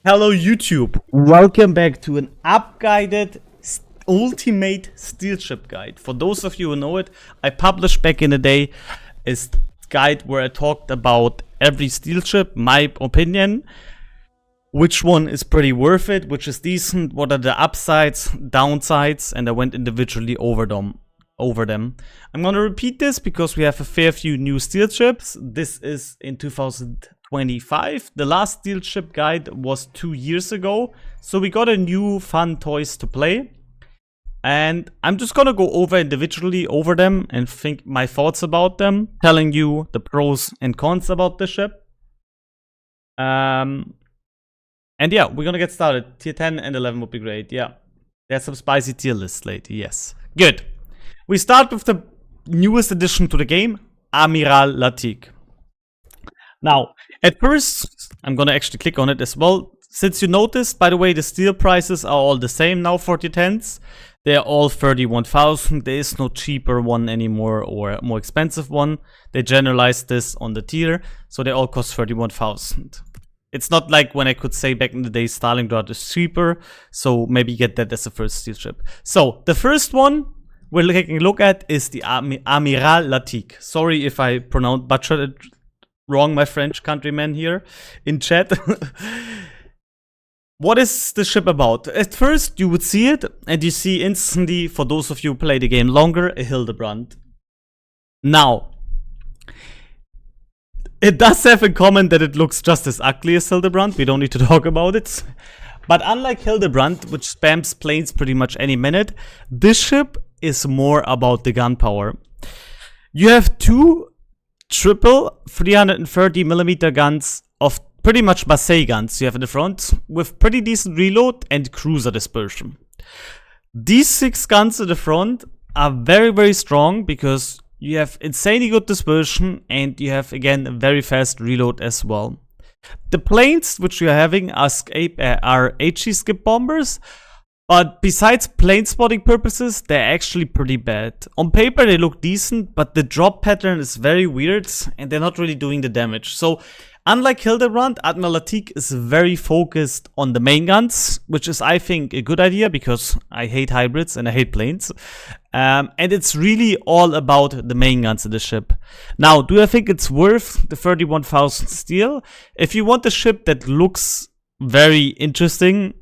Hello YouTube, welcome back to an up-guided ultimate steel ship guide. For those of you who know it, I published back in the day a guide where I talked about every steel ship, my opinion, which one is pretty worth it, which is decent, what are the upsides, downsides, and I went individually over them. I'm gonna repeat this because we have a fair few new steel ships. This is in 2025. The last steel ship guide was 2 years ago, so we got a new fun toys to play. And I'm just gonna go over individually over them and think my thoughts about them, telling you the pros and cons about the ship. And yeah, we're gonna get started. Tier 10 and 11 would be great. Yeah, there's some spicy tier lists later. Yes, good. We start with the newest addition to the game, Amiral Latik. Now, at first, I'm gonna actually click on it as well. Since you noticed, by the way, the steel prices are all the same now for tier 10s. They're all 31,000. There is no cheaper one anymore or a more expensive one. They generalized this on the tier, so they all cost 31,000. It's not like when I could say back in the day Stalingrad is cheaper, so maybe get that as a first steel ship. So, the first one we're taking a look at is the Amiral Latik. Sorry if I butchered it wrong, my French countrymen here in chat. What is the ship about? At first, you would see it, and you see instantly, for those of you who play the game longer, a Hildebrand. Now, it does have in common that it looks just as ugly as Hildebrand. We don't need to talk about it. But unlike Hildebrand, which spams planes pretty much any minute, this ship is more about the gunpowder. You have two triple 330mm guns of pretty much Marseille guns you have in the front, with pretty decent reload and cruiser dispersion. These 6 guns in the front are very, very strong because you have insanely good dispersion and you have, again, a very fast reload as well. The planes which you are having are HE skip bombers, but besides plane spotting purposes, they're actually pretty bad. On paper they look decent, but the drop pattern is very weird and they're not really doing the damage. So unlike Hildebrand, Admiral Latik is very focused on the main guns, which is, I think, a good idea because I hate hybrids and I hate planes. And it's really all about the main guns of the ship. Now, do I think it's worth the 31,000 steel? If you want a ship that looks very interesting,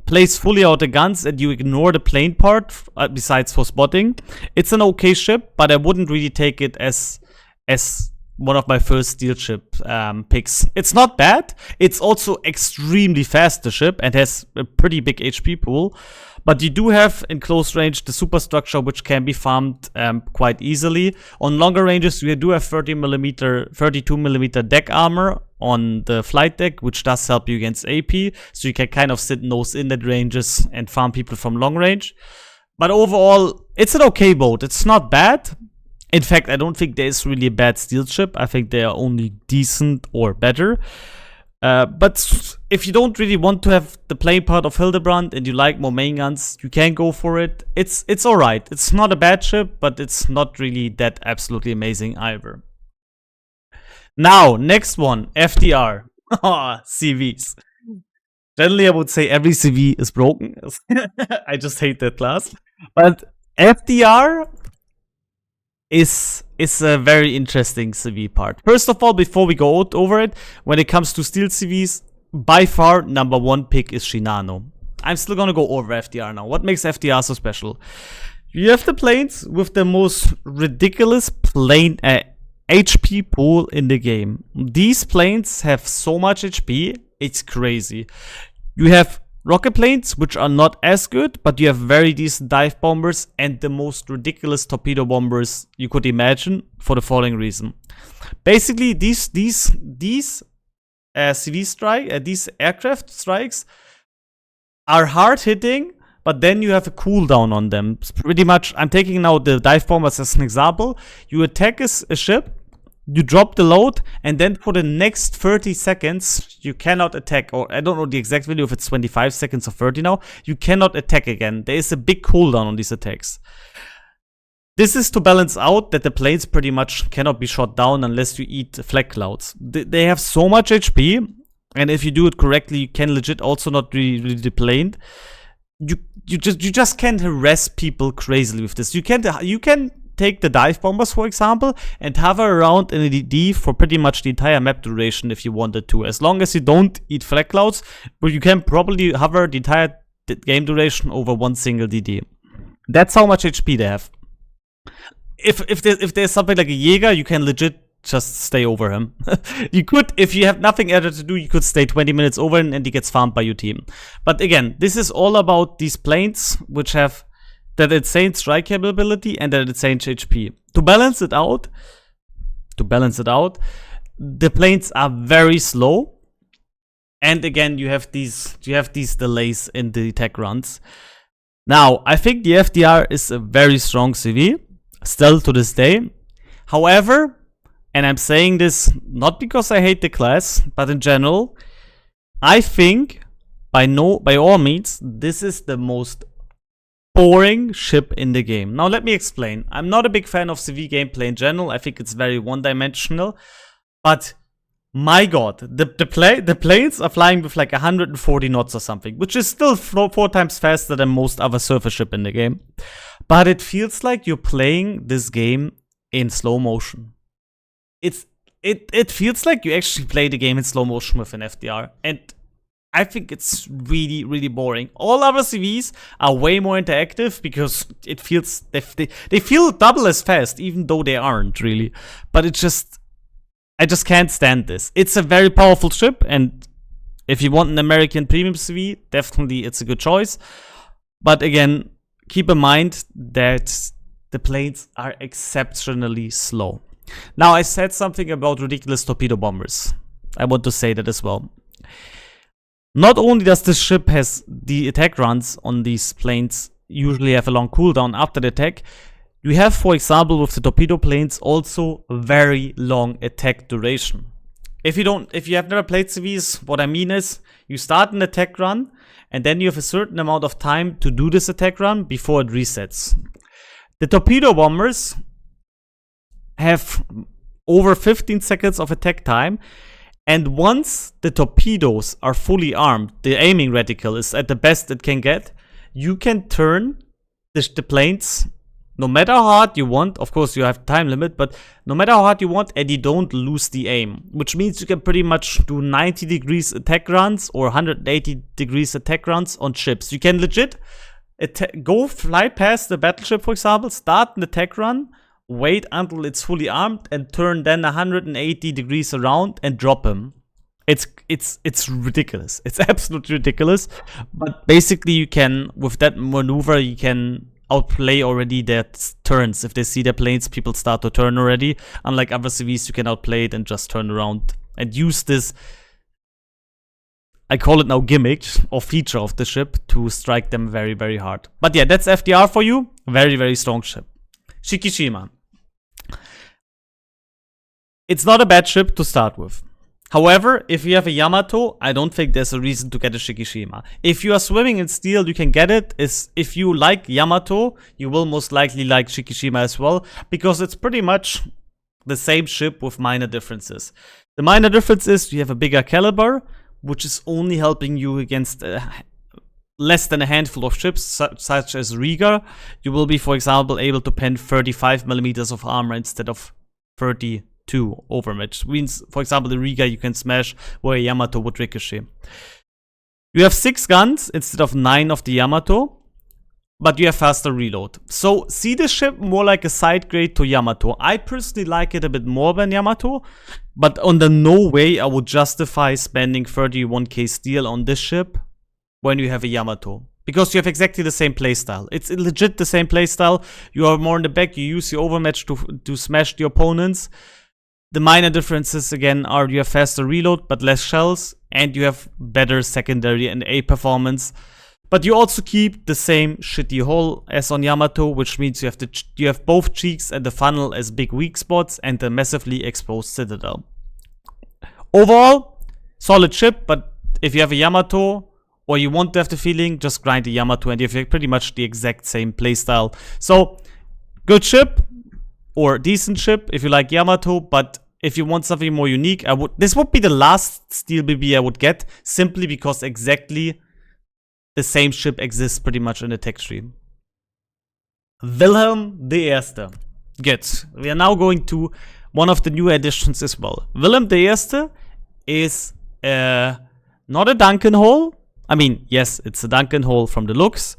plays fully out the guns and you ignore the plane part, besides for spotting, it's an okay ship, but I wouldn't really take it as one of my first steel ship picks. It's not bad. It's also extremely fast, the ship, and has a pretty big HP pool. But you do have, in close range, the superstructure, which can be farmed quite easily. On longer ranges, you do have 32mm deck armor on the flight deck, which does help you against AP. So you can kind of sit nose in at ranges and farm people from long range. But overall, it's an okay boat. It's not bad. In fact, I don't think there's really a bad steel ship. I think they are only decent or better. But if you don't really want to have the plane part of Hildebrand and you like more main guns, you can go for it. It's alright. It's not a bad ship, but it's not really that absolutely amazing either. Now, next one, FDR. CVs. Generally, I would say every CV is broken. I just hate that class. But FDR is a very interesting CV part. First of all, before we go over it, when it comes to steel CVs, by far number 1 pick is Shanano. I'm still gonna go over FDR now. What makes FDR so special? You have the planes with the most ridiculous plane HP pool in the game. These planes have so much HP, it's crazy. You have rocket planes, which are not as good, but you have very decent dive bombers and the most ridiculous torpedo bombers you could imagine for the following reason. Basically, these aircraft strikes are hard hitting, but then you have a cooldown on them. It's pretty much, I'm taking now the dive bombers as an example. You attack a ship, you drop the load, and then for the next 30 seconds, you cannot attack, or I don't know the exact value if it's 25 seconds or 30 now, you cannot attack again. There is a big cooldown on these attacks. This is to balance out that the planes pretty much cannot be shot down unless you eat flak clouds. They have so much HP, And if you do it correctly, you can legit also not really deplaned. You just can't harass people crazily with this. You can take the dive bombers, for example, and hover around in a DD for pretty much the entire map duration if you wanted to. As long as you don't eat flag clouds, but you can probably hover the entire game duration over one single DD. That's how much HP they have. If there's something like a Jäger, you can legit just stay over him. You could, if you have nothing else to do, you could stay 20 minutes over him and he gets farmed by your team. But again, this is all about these planes which have that insane strike capability and that insane HP. To balance it out, the planes are very slow. And again, you have these delays in the tech runs. Now, I think the FDR is a very strong CV, still to this day. However, and I'm saying this not because I hate the class, but in general, I think by all means, this is the most boring ship in the game. Now let me explain. I'm not a big fan of CV gameplay in general. I think it's very one-dimensional. But my god, the planes are flying with like 140 knots or something, which is still 4 times faster than most other surface ship in the game. But it feels like you're playing this game in slow motion. It feels like you actually play the game in slow motion with an FDR, and I think it's really, really boring. All other CVs are way more interactive because it feels they feel double as fast, even though they aren't really. But I just can't stand this. It's a very powerful ship, and if you want an American premium CV, definitely it's a good choice. But again, keep in mind that the planes are exceptionally slow. Now, I said something about ridiculous torpedo bombers. I want to say that as well. Not only does this ship has the attack runs on these planes usually have a long cooldown after the attack, you have, for example, with the torpedo planes also very long attack duration. If you have never played CVs, what I mean is you start an attack run and then you have a certain amount of time to do this attack run before it resets. The torpedo bombers have over 15 seconds of attack time, and once the torpedoes are fully armed, the aiming reticle is at the best it can get, you can turn the planes no matter how hard you want. Of course, you have time limit, but no matter how hard you want, and you don't lose the aim, which means you can pretty much do 90 degrees attack runs or 180 degrees attack runs on ships. You can legit go fly past the battleship, for example, start an attack run, wait until it's fully armed, and turn then 180 degrees around and drop him. It's ridiculous. It's absolutely ridiculous. But basically, you can, with that maneuver, you can outplay already their turns. If they see their planes, people start to turn already. Unlike other CVs, you can outplay it and just turn around and use this, I call it now gimmick or feature of the ship to strike them very, very hard. But yeah, that's FDR for you. Very, very strong ship. Shikushima. It's not a bad ship to start with. However, if you have a Yamato, I don't think there's a reason to get a Shikushima. If you are swimming in steel, you can get it. If you like Yamato, you will most likely like Shikushima as well, because it's pretty much the same ship with minor differences. The minor difference is you have a bigger caliber, which is only helping you against less than a handful of ships, such as Riga. You will be, for example, able to pen 35mm of armor instead of 32 overmatch. Means, for example, the Riga you can smash where a Yamato would ricochet. You have 6 guns instead of 9 of the Yamato, but you have faster reload. So see the ship more like a side grade to Yamato. I personally like it a bit more than Yamato, but under no way I would justify spending 31k steel on this ship when you have a Yamato. Because you have exactly the same playstyle. It's legit the same playstyle. You are more in the back, you use your overmatch to smash the opponents. The minor differences again are you have faster reload but less shells, and you have better secondary and A performance. But you also keep the same shitty hull as on Yamato, which means you have both cheeks and the funnel as big weak spots and a massively exposed citadel. Overall, solid ship, but if you have a Yamato or you want to have the feeling, just grind the Yamato and you have pretty much the exact same playstyle. So, good ship or decent ship if you like Yamato, but if you want something more unique, this would be the last Steel BB I would get, simply because exactly the same ship exists pretty much in the tech tree. Villim Deesta. Good. We are now going to one of the new additions as well. Villim Deesta is not a Duncan hole. I mean, yes, it's a Duncan hole from the looks,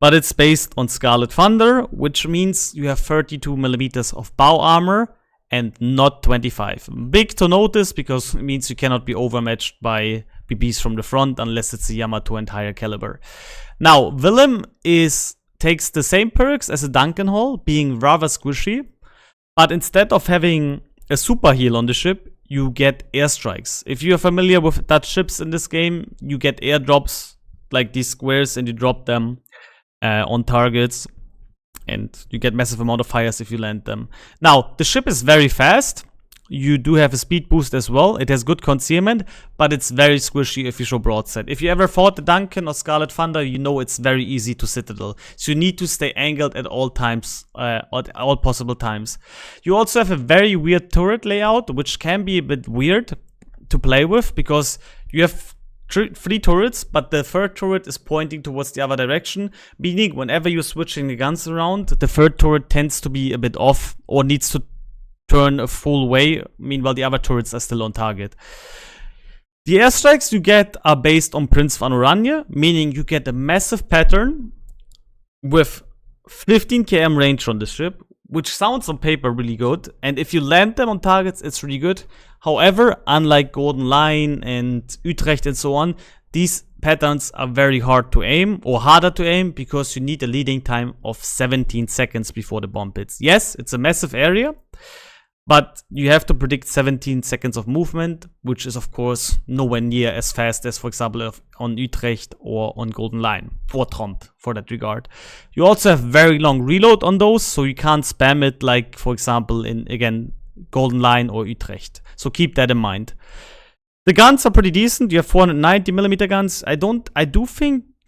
but it's based on Scarlet Thunder, which means you have 32 millimeters of bow armor and not 25. Big to notice because it means you cannot be overmatched by BBs from the front unless it's a Yamato and higher caliber. Now, Villim takes the same perks as a Duncan hull, being rather squishy, but instead of having a super heal on the ship, you get airstrikes. If you are familiar with Dutch ships in this game, you get airdrops like these squares and you drop them on targets, and you get massive amount of fires if you land them. Now, the ship is very fast. You do have a speed boost as well. It has good concealment, but it's very squishy if you show broadside. If you ever fought the Duncan or Scarlet Thunder, you know it's very easy to citadel. So you need to stay angled at all times, at all possible times. You also have a very weird turret layout, which can be a bit weird to play with, because you have three turrets, but the third turret is pointing towards the other direction, meaning whenever you're switching the guns around, the third turret tends to be a bit off or needs to turn a full way. Meanwhile, the other turrets are still on target. The airstrikes you get are based on Prince van Oranje, meaning you get a massive pattern with 15 km range on the ship, which sounds on paper really good, and if you land them on targets, it's really good. However, unlike Golden Line and Utrecht and so on, these patterns are very hard to aim, or harder to aim, because you need a leading time of 17 seconds before the bomb hits. Yes, it's a massive area, but you have to predict 17 seconds of movement, which is of course nowhere near as fast as, for example, on Utrecht or on Golden Line, or Tromp for that regard. You also have very long reload on those, so you can't spam it like, for example, in, again, Golden Line or Utrecht. So keep that in mind. The guns are pretty decent. You have 490mm guns.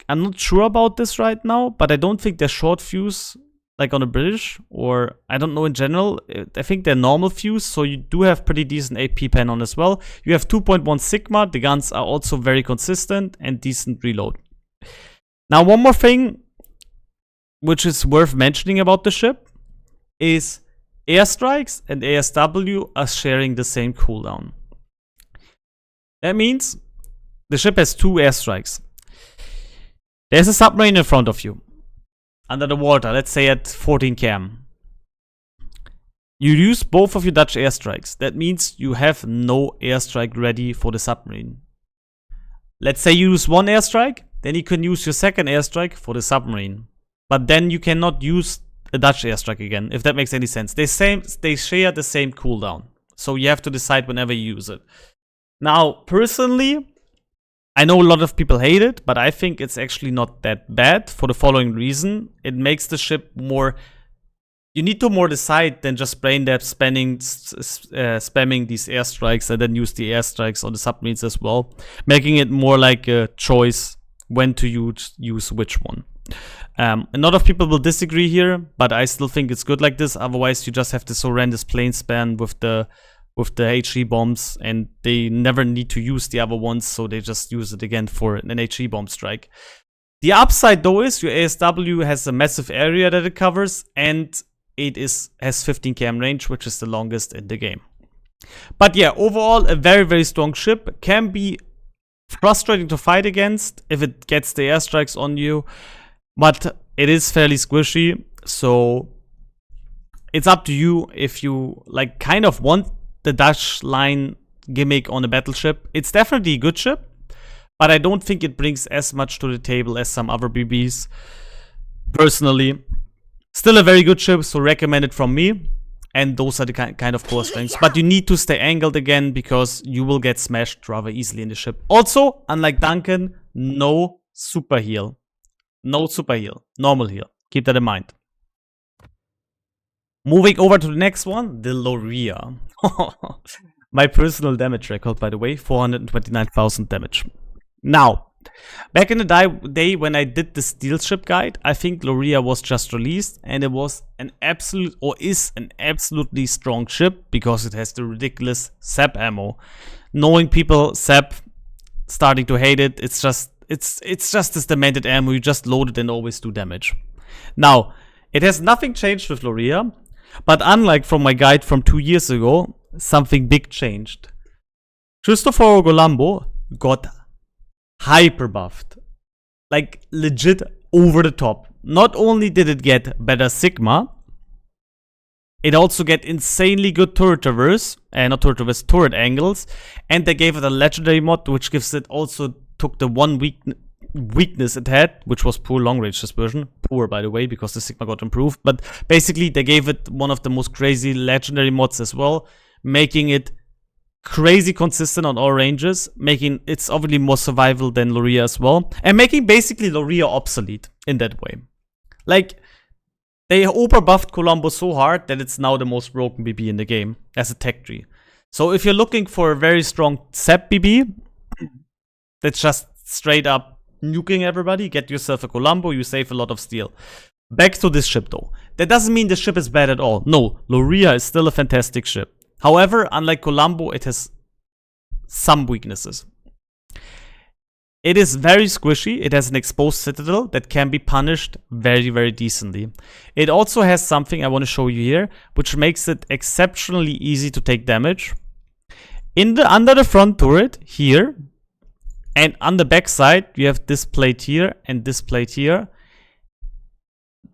I'm not sure about this right now, but I don't think they're short fuse like on a British, or I don't know in general. I think they're normal fuse, so you do have pretty decent AP pen on as well. You have 2.1 Sigma. The guns are also very consistent and decent reload. Now, one more thing which is worth mentioning about the ship is airstrikes and ASW are sharing the same cooldown. That means the ship has two airstrikes. There's a submarine in front of you, under the water, let's say at 14 km. You use both of your Dutch airstrikes. That means you have no airstrike ready for the submarine. Let's say you use one airstrike, then you can use your second airstrike for the submarine. But then you cannot use a Dutch airstrike again, if that makes any sense. They share the same cooldown, so you have to decide whenever you use it. Now, personally, I know a lot of people hate it, but I think it's actually not that bad for the following reason. It makes the ship more... You need to more decide than just brain dead spamming these airstrikes and then use the airstrikes on the submarines as well, making it more like a choice when to use which one. A lot of people will disagree here, but I still think it's good like this. Otherwise, you just have this horrendous plane span with the HE bombs, and they never need to use the other ones, so they just use it again for an HE bomb strike. The upside though is your ASW has a massive area that it covers, and it has 15 km range, which is the longest in the game. But yeah, overall a very, very strong ship. Can be frustrating to fight against if it gets the airstrikes on you, but it is fairly squishy, so it's up to you if you like kind of want the Dutch line gimmick on a battleship. It's definitely a good ship, but I don't think it brings as much to the table as some other BBs, personally. Still a very good ship, so recommend it from me. And those are the kind of core strengths. But you need to stay angled again, because you will get smashed rather easily in the ship. Also, unlike Duncan, no super heal. No super heal. Normal heal. Keep that in mind. Moving over to the next one, the Lauria. My personal damage record, by the way, 429,000 damage. Now, Back in the day when I did the steel ship guide, I think Lauria was just released, and it was an absolute, or is an absolutely strong ship because it has the ridiculous SAP ammo. Knowing people SAP starting to hate it, it's just this demented ammo. You just load it and always do damage. Now, it has nothing changed with Lauria, but unlike from my guide from 2 years ago, something big changed. Cristoforo Colombo got hyper buffed. Like legit over the top. Not only did it get better Sigma, it also get insanely good turret traverse, turret angles, and they gave it a legendary mod, which gives it also took the one weakness it had, which was poor long range dispersion. Poor, by the way, because the Sigma got improved. But basically, they gave it one of the most crazy legendary mods as well, making it crazy consistent on all ranges, making it's obviously more survival than Lauria as well, and making basically Lauria obsolete in that way. Like, they overbuffed Colombo so hard that it's now the most broken BB in the game as a tech tree. So if you're looking for a very strong SEP BB that's just straight up nuking everybody, get yourself a Colombo, you save a lot of steel. Back to this ship though. That doesn't mean the ship is bad at all. No, Lauria is still a fantastic ship. However, unlike Colombo, it has some weaknesses. It is very squishy. It has an exposed citadel that can be punished very, very decently. It also has something I want to show you here, which makes it exceptionally easy to take damage. Under the front turret here, and on the back side, you have this plate here and this plate here.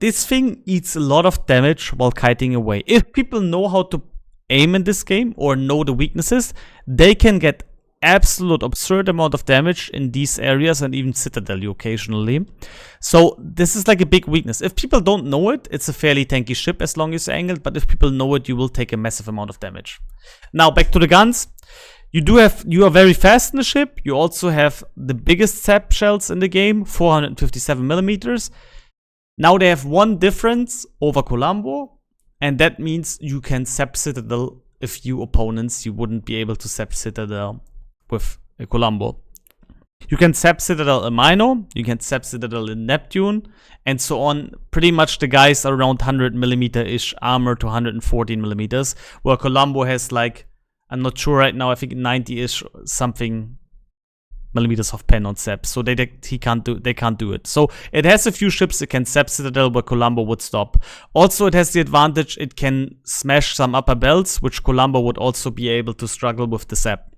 This thing eats a lot of damage while kiting away. If people know how to aim in this game or know the weaknesses, they can get absolute absurd amount of damage in these areas and even citadel you occasionally. So this is like a big weakness. If people don't know it, it's a fairly tanky ship as long as you're angled, but if people know it, you will take a massive amount of damage. Now back to the guns. You are very fast in the ship. You also have the biggest SAP shells in the game, 457 millimeters. Now they have one difference over Colombo, and that means you can sap Citadel a few opponents you wouldn't be able to sap Citadel with a Colombo. You can sap Citadel in Mino, you can sap Citadel in Neptune, and so on. Pretty much the guys are around 100mm-ish armor to 114mm, where Colombo has like, I'm not sure right now, I think 90-ish something millimeters of pen on sap, so they can't do it. So it has a few ships that can sap Citadel where Colombo would stop. Also, it has the advantage it can smash some upper belts, which Colombo would also be able to struggle with the sap.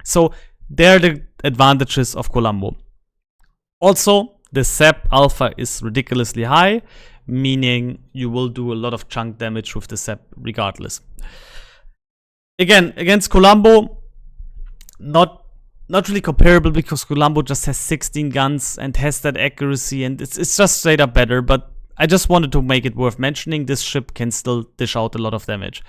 So they're the advantages of Colombo. Also, the sap alpha is ridiculously high, meaning you will do a lot of chunk damage with the sap regardless. Again, against Colombo, not really comparable because Colombo just has 16 guns and has that accuracy, and it's just straight up better, but I just wanted to make it worth mentioning. This ship can still dish out a lot of damage.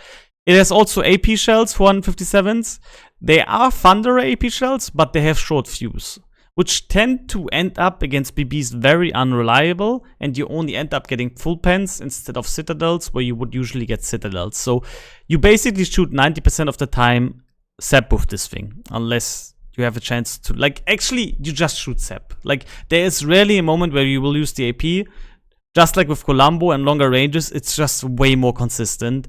It has also AP shells, 457s. They are Thunder AP shells, but they have short fuse, which tend to end up against BBs very unreliable, and you only end up getting full pens instead of citadels, where you would usually get citadels. So you basically shoot 90% of the time sap with this thing, unless you have a chance to, like, actually, you just shoot sap. Like, there is rarely a moment where you will use the AP. Just like with Colombo and longer ranges, it's just way more consistent.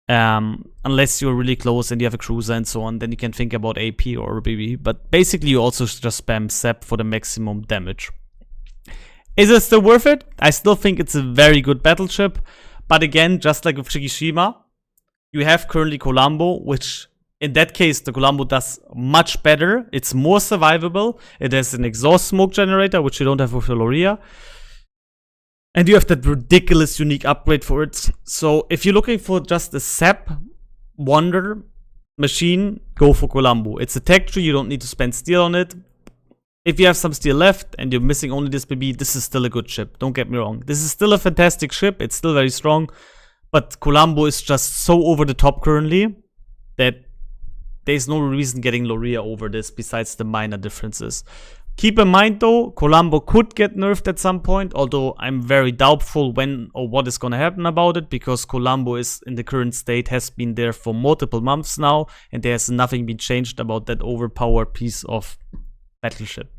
Unless you're really close and you have a cruiser and so on, then you can think about AP or BB. But basically, you also just spam sap for the maximum damage. Is it still worth it? I still think it's a very good battleship. But again, just like with Shikushima, you have currently Colombo, which in that case, the Colombo does much better. It's more survivable. It has an exhaust smoke generator, which you don't have with the Lauria. And you have that ridiculous unique upgrade for it. So if you're looking for just a sap wonder machine, go for Colombo. It's a tech tree. You don't need to spend steel on it. If you have some steel left and you're missing only this BB, this is still a good ship. Don't get me wrong. This is still a fantastic ship. It's still very strong. But Colombo is just so over the top currently that there's no reason getting Lauria over this besides the minor differences. Keep in mind though, Colombo could get nerfed at some point, although I'm very doubtful when or what is going to happen about it, because Colombo is in the current state, has been there for multiple months now, and there's nothing been changed about that overpowered piece of battleship.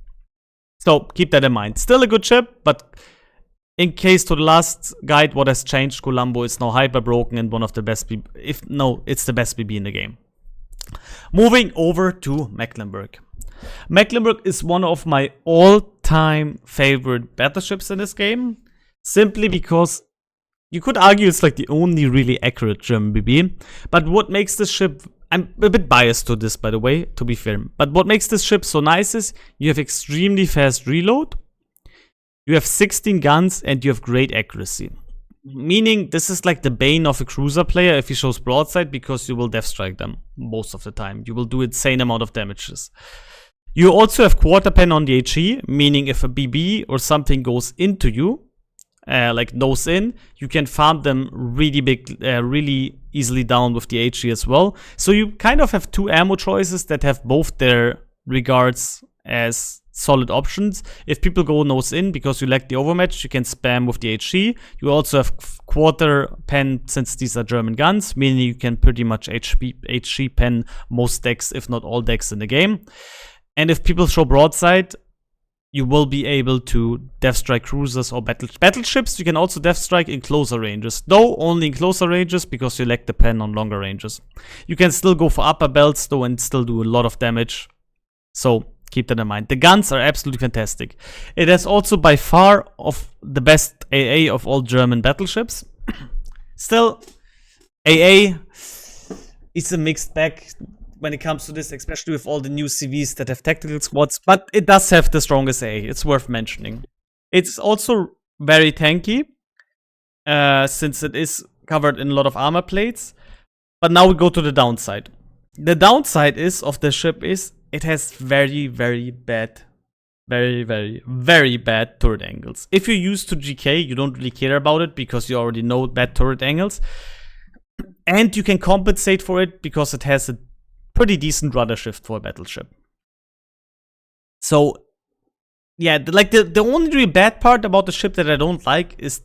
So keep that in mind. Still a good ship, but in case to the last guide, what has changed, Colombo is now hyper broken and one of the best, it's the best BB in the game. Moving over to Mecklenburg. Mecklenburg is one of my all-time favorite battleships in this game, simply because you could argue it's like the only really accurate German BB. But what makes this ship, I'm a bit biased to this, by the way, to be fair, but what makes this ship so nice is you have extremely fast reload, you have 16 guns, and you have great accuracy. Meaning this is like the bane of a cruiser player if he shows broadside, because you will death strike them most of the time. You will do insane amount of damages. You also have quarter pen on the HE, meaning if a BB or something goes into you, like nose in, you can farm them really big, really easily down with the HE as well. So you kind of have two ammo choices that have both their regards as solid options. If people go nose in because you lack the overmatch, you can spam with the HE. You also have quarter pen, since these are German guns, meaning you can pretty much HE pen most decks, if not all decks in the game. And if people show broadside, you will be able to death strike cruisers or battleships. You can also death strike in closer ranges, though only in closer ranges because you lack the pen on longer ranges. You can still go for upper belts though and still do a lot of damage. So keep that in mind. The guns are absolutely fantastic. It has also by far of the best AA of all German battleships. Still, AA is a mixed bag when it comes to this, especially with all the new CVs that have tactical squads, but it does have the strongest AA. It's worth mentioning. It's also very tanky, since it is covered in a lot of armor plates. But now we go to the downside. The downside of the ship is it has very, very bad, very, very, very bad turret angles. If you're used to GK, you don't really care about it because you already know bad turret angles. And you can compensate for it because it has a pretty decent rudder shift for a battleship. So yeah, the only really bad part about the ship that I don't like are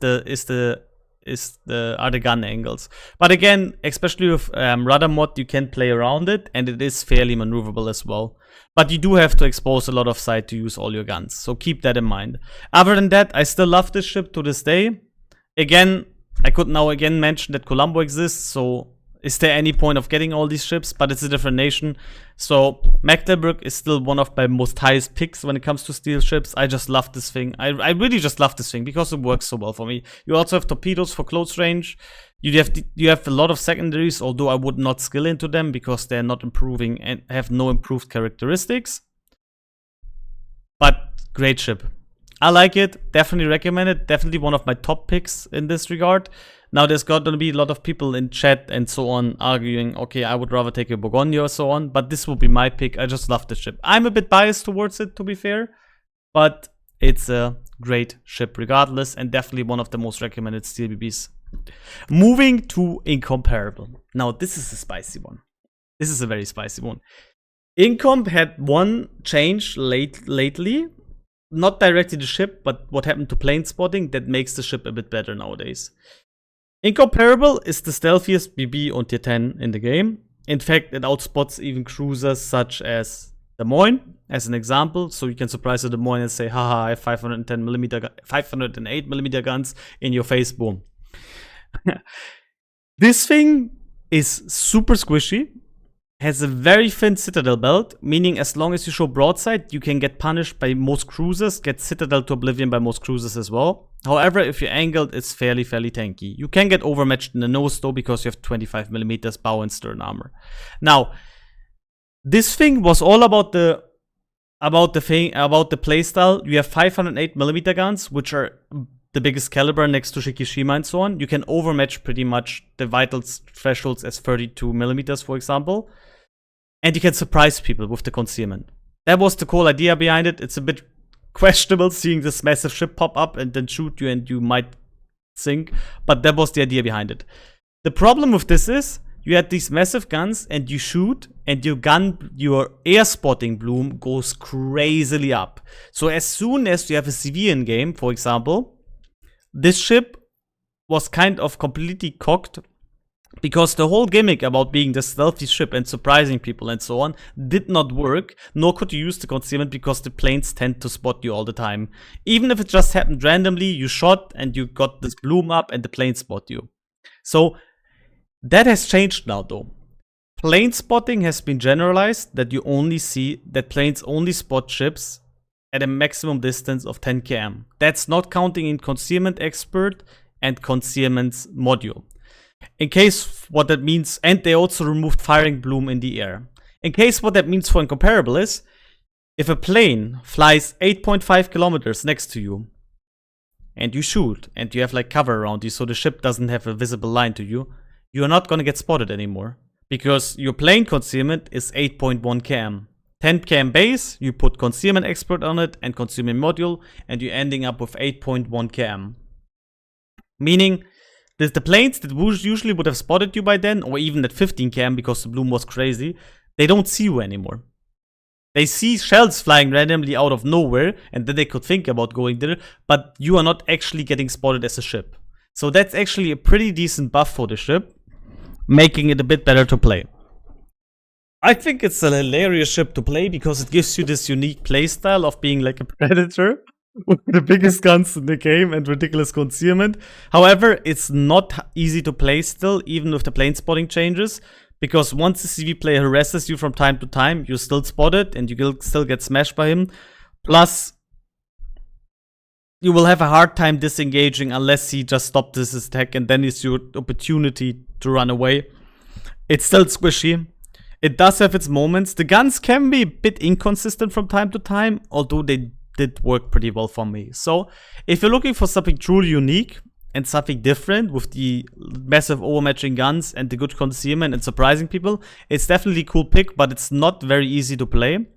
the gun angles. But again, especially with rudder mod, you can play around it, and it is fairly maneuverable as well. But you do have to expose a lot of side to use all your guns, so keep that in mind. Other than that, I still love this ship to this day. Again, I could now again mention that Colombo exists, so is there any point of getting all these ships? But it's a different nation. So Mecklenburg is still one of my most highest picks when it comes to steel ships. I just love this thing. I really just love this thing because it works so well for me. You also have torpedoes for close range. You have a lot of secondaries, although I would not skill into them because they're not improving and have no improved characteristics. But great ship. I like it. Definitely recommend it. Definitely one of my top picks in this regard. Now there's going to be a lot of people in chat and so on arguing, okay, I would rather take a Bonia or so on, but this will be my pick. I just love the ship. I'm a bit biased towards it, to be fair, but it's a great ship regardless, and definitely one of the most recommended steel BBs. Moving to Incomparable. Now this is a spicy one. This is a very spicy one. Incom had one change lately. Not directly the ship, but what happened to plane spotting that makes the ship a bit better nowadays. Incomparable is the stealthiest BB on tier 10 in the game. In fact, it outspots even cruisers such as the Moine, as an example. So you can surprise the Moine and say, haha, I have 508mm guns in your face, boom. This thing is super squishy. Has a very thin citadel belt, meaning as long as you show broadside, you can get punished by most cruisers, get citadel to oblivion by most cruisers as well. However, if you're angled, it's fairly tanky. You can get overmatched in the nose though, because you have 25mm bow and stern armor. Now, this thing was all about the playstyle. You have 508mm guns, which are the biggest caliber next to Shikushima and so on. You can overmatch pretty much the vital thresholds as 32mm, for example. And you can surprise people with the concealment. That was the whole idea behind it. It's a bit questionable seeing this massive ship pop up and then shoot you and you might sink. But that was the idea behind it. The problem with this is you had these massive guns and you shoot and your air spotting bloom goes crazily up. So as soon as you have a CV in game, for example, this ship was kind of completely cocked Because the whole gimmick about being the stealthy ship and surprising people and so on did not work, nor could you use the concealment because the planes tend to spot you all the time. Even if it just happened randomly, you shot and you got this bloom up and the plane spot you. So that has changed now though. Plane spotting has been generalized that you only see that planes only spot ships at a maximum distance of 10 km. That's not counting in concealment expert and concealment's module. In case what that means, and they also removed firing bloom in the air. In case what that means for Incomparable is, if a plane flies 8.5 kilometers next to you, and you shoot, and you have like cover around you so the ship doesn't have a visible line to you, you're not gonna get spotted anymore. Because your plane concealment is 8.1 km. 10 km base, you put concealment expert on it and concealment module, and you're ending up with 8.1 km. Meaning, the planes that usually would have spotted you by then, or even at 15 km because the bloom was crazy, they don't see you anymore. They see shells flying randomly out of nowhere, and then they could think about going there, but you are not actually getting spotted as a ship. So that's actually a pretty decent buff for the ship, making it a bit better to play. I think it's a hilarious ship to play because it gives you this unique playstyle of being like a predator with the biggest guns in the game and ridiculous concealment. However, it's not easy to play still, even with the plane spotting changes, because once the CV player harasses you from time to time, you still spot it and you will still get smashed by him. Plus, you will have a hard time disengaging unless he just stops this attack, and then it's your opportunity to run away. It's still squishy. It does have its moments. The guns can be a bit inconsistent from time to time, although they did work pretty well for me. So, if you're looking for something truly unique and something different with the massive overmatching guns and the good concealment and surprising people, it's definitely a cool pick, but it's not very easy to play.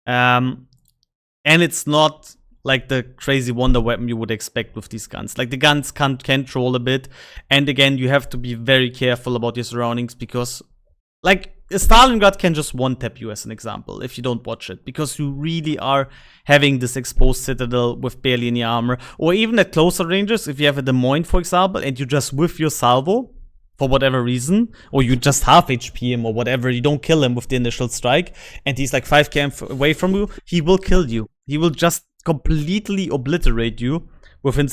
And it's not like the crazy wonder weapon you would expect with these guns. Like, the guns can troll a bit, and again, you have to be very careful about your surroundings because, like, Stalingrad can just one-tap you as an example if you don't watch it, because you really are having this exposed citadel with barely any armor, or even at closer ranges, if you have a Des Moines, for example, and you just whiff your salvo for whatever reason, or you just half HP him or whatever, you don't kill him with the initial strike, and he's like 5 km away from you, he will kill you. He will just completely obliterate you within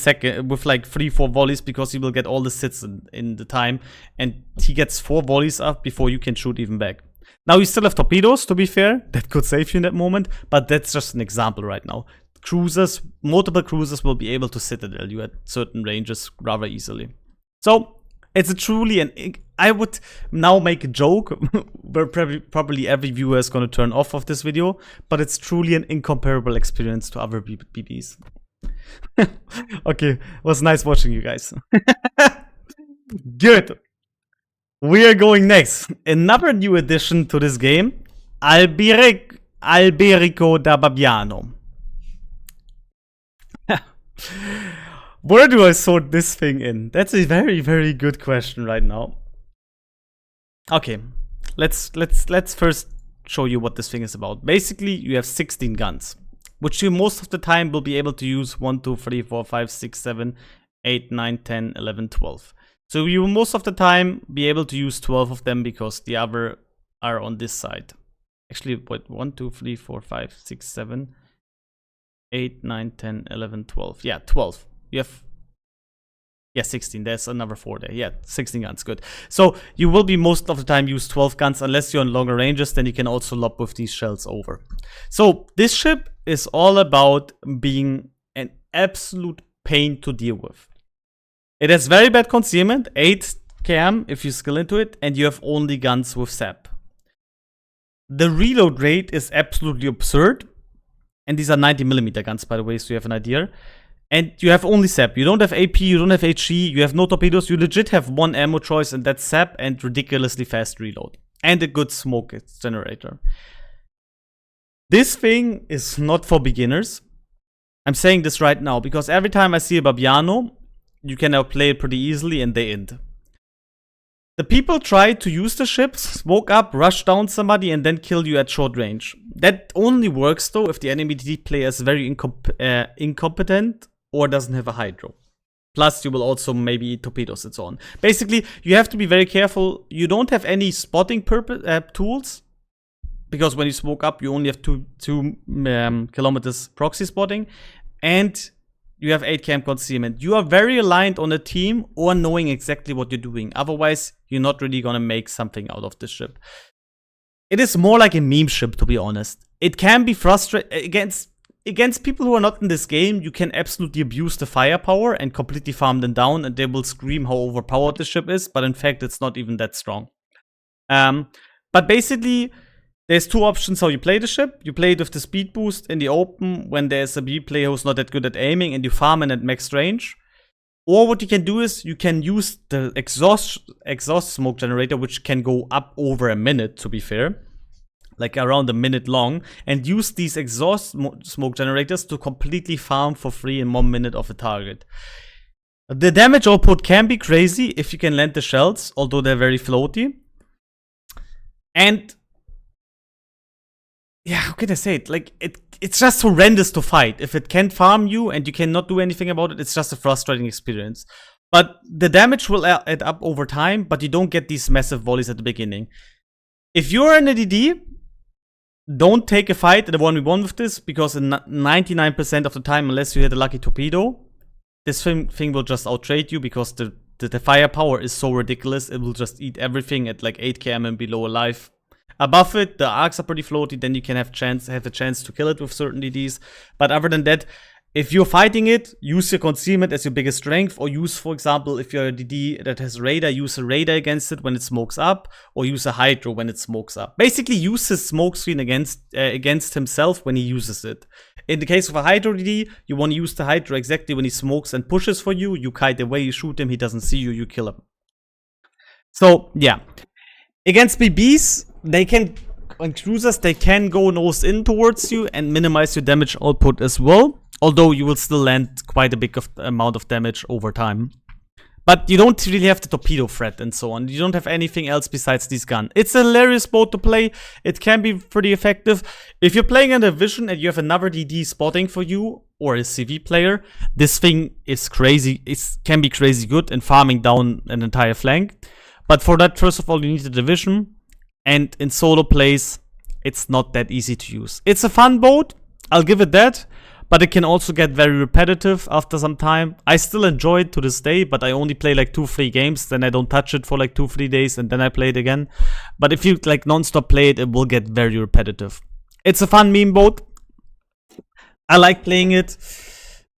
with like 3-4 volleys, because he will get all the sits in the time, and he gets 4 volleys up before you can shoot even back. Now, you still have torpedoes, to be fair, that could save you in that moment, but that's just an example right now. Cruisers, multiple cruisers will be able to citadel you at certain ranges rather easily. So, it's a truly I would now make a joke where probably every viewer is going to turn off of this video, but it's truly an incomparable experience to other BBs. Okay, it was nice watching you guys. Good. We are going next. Another new addition to this game, Alberico Dabaniano. Where do I sort this thing in? That's a very, very good question right now. Okay, let's first show you what this thing is about. Basically, you have 16 guns, which you most of the time will be able to use 1, 2, 3, 4, 5, 6, 7, 8, 9, 10, 11, 12. So you will most of the time be able to use 12 of them because the other are on this side. Actually, what? 1, 2, 3, 4, 5, 6, 7, 8, 9, 10, 11, 12. Yeah, 12. You have... Yeah, 16. There's another 4 there. Yeah, 16 guns. Good. So you will be most of the time use 12 guns unless you're on longer ranges. Then you can also lob with these shells over. So this ship is all about being an absolute pain to deal with. It has very bad concealment, 8 km if you skill into it, and you have only guns with sap. The reload rate is absolutely absurd. And these are 90mm guns, by the way, so you have an idea. And you have only sap. You don't have AP, you don't have HE, you have no torpedoes. You legit have one ammo choice, and that's sap and ridiculously fast reload. And a good smoke generator. This thing is not for beginners. I'm saying this right now, because every time I see a Dabaniano, you can now play it pretty easily, and they end. The people try to use the ships, smoke up, rush down somebody, and then kill you at short range. That only works, though, if the enemy DD player is very incompetent or doesn't have a hydro. Plus, you will also maybe eat torpedoes and so on. Basically, you have to be very careful. You don't have any spotting tools, because when you smoke up, you only have 2 kilometers proxy spotting, and you have 8 km concealment. You are very aligned on a team or knowing exactly what you're doing. Otherwise, you're not really gonna make something out of this ship. It is more like a meme ship, to be honest. It can be frustrating against people who are not in this game. You can absolutely abuse the firepower and completely farm them down, and they will scream how overpowered the ship is, but in fact, it's not even that strong. But basically, there's 2 options how you play the ship. You play it with the speed boost in the open when there's a B player who's not that good at aiming, and you farm in at max range. Or what you can do is you can use the exhaust smoke generator, which can go up over a minute, to be fair. Like around a minute long, and use these exhaust smoke generators to completely farm for free in 1 minute of a target. The damage output can be crazy if you can land the shells, although they're very floaty. And yeah, how can I say it? Like, it's just horrendous to fight. If it can't farm you and you cannot do anything about it, it's just a frustrating experience. But the damage will add up over time, but you don't get these massive volleys at the beginning. If you're in a DD, don't take a fight at a 1v1 with this, because 99% of the time, unless you hit a lucky torpedo, this thing will just outtrade you, because the firepower is so ridiculous. It will just eat everything at like 8 km and below alive. Above it, the arcs are pretty floaty, then you can have a chance to kill it with certain DDs. But other than that, if you're fighting it, use your concealment as your biggest strength, or use, for example, if you're a DD that has radar, use a radar against it when it smokes up, or use a hydro when it smokes up. Basically, use his smoke screen against himself when he uses it. In the case of a hydro DD, you want to use the hydro exactly when he smokes and pushes for you. You kite away, you shoot him, he doesn't see you, you kill him. So, yeah. Against BBs, on cruisers, they can go nose in towards you and minimize your damage output as well. Although you will still land quite a big amount of damage over time. But you don't really have the torpedo threat and so on. You don't have anything else besides this gun. It's a hilarious boat to play. It can be pretty effective. If you're playing in a Division and you have another DD spotting for you, or a CV player, this thing is crazy. It can be crazy good in farming down an entire flank. But for that, first of all, you need a Division. And in solo plays, it's not that easy to use. It's a fun boat, I'll give it that. But it can also get very repetitive after some time. I still enjoy it to this day, but I only play like 2-3 games, then I don't touch it for like 2-3 days, and then I play it again. But if you like non-stop play it, it will get very repetitive. It's a fun meme boat. I like playing it.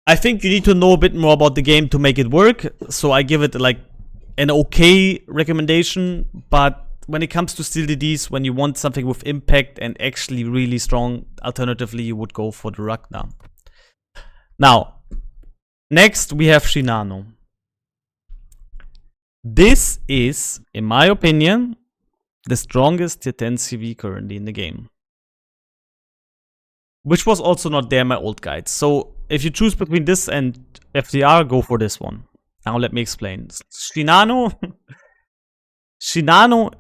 I think you need to know a bit more about the game to make it work, so I give it like an okay recommendation. But when it comes to steel DDs, when you want something with impact and actually really strong, alternatively, you would go for the Rakna. Now, next we have Shanano. This is, in my opinion, the strongest tier 10 CV currently in the game. Which was also not there in my old guides. So, if you choose between this and FDR, go for this one. Now let me explain. Shanano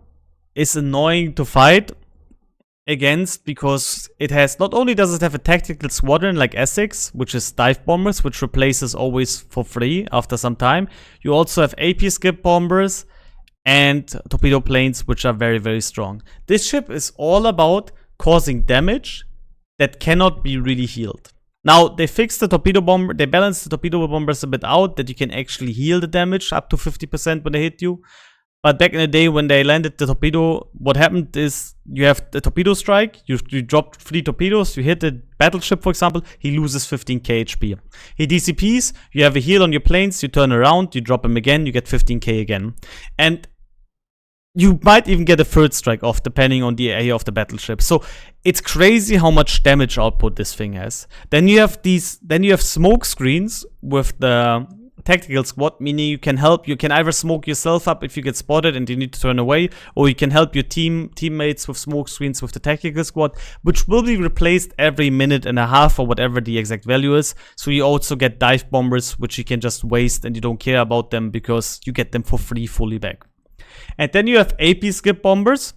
is annoying to fight against, because it has, not only does it have a tactical squadron like Essex, which is dive bombers, which replaces always for free after some time. You also have AP skip bombers and torpedo planes, which are very, very strong. This ship is all about causing damage that cannot be really healed. Now, they fixed the torpedo bomber, they balanced the torpedo bombers a bit out, that you can actually heal the damage up to 50% when they hit you. But back in the day when they landed the torpedo, what happened is you have the torpedo strike, you drop 3 torpedoes, you hit a battleship, for example, he loses 15k HP. He DCPs, you have a heal on your planes, you turn around, you drop him again, you get 15k again. And you might even get a third strike off, depending on the area of the battleship. So it's crazy how much damage output this thing has. Then you have smoke screens with the tactical squad, meaning you can either smoke yourself up if you get spotted and you need to turn away, or you can help your teammates with smoke screens with the tactical squad, which will be replaced every minute and a half or whatever the exact value is. So you also get dive bombers, which you can just waste and you don't care about them because you get them for free fully back. And then you have AP skip bombers,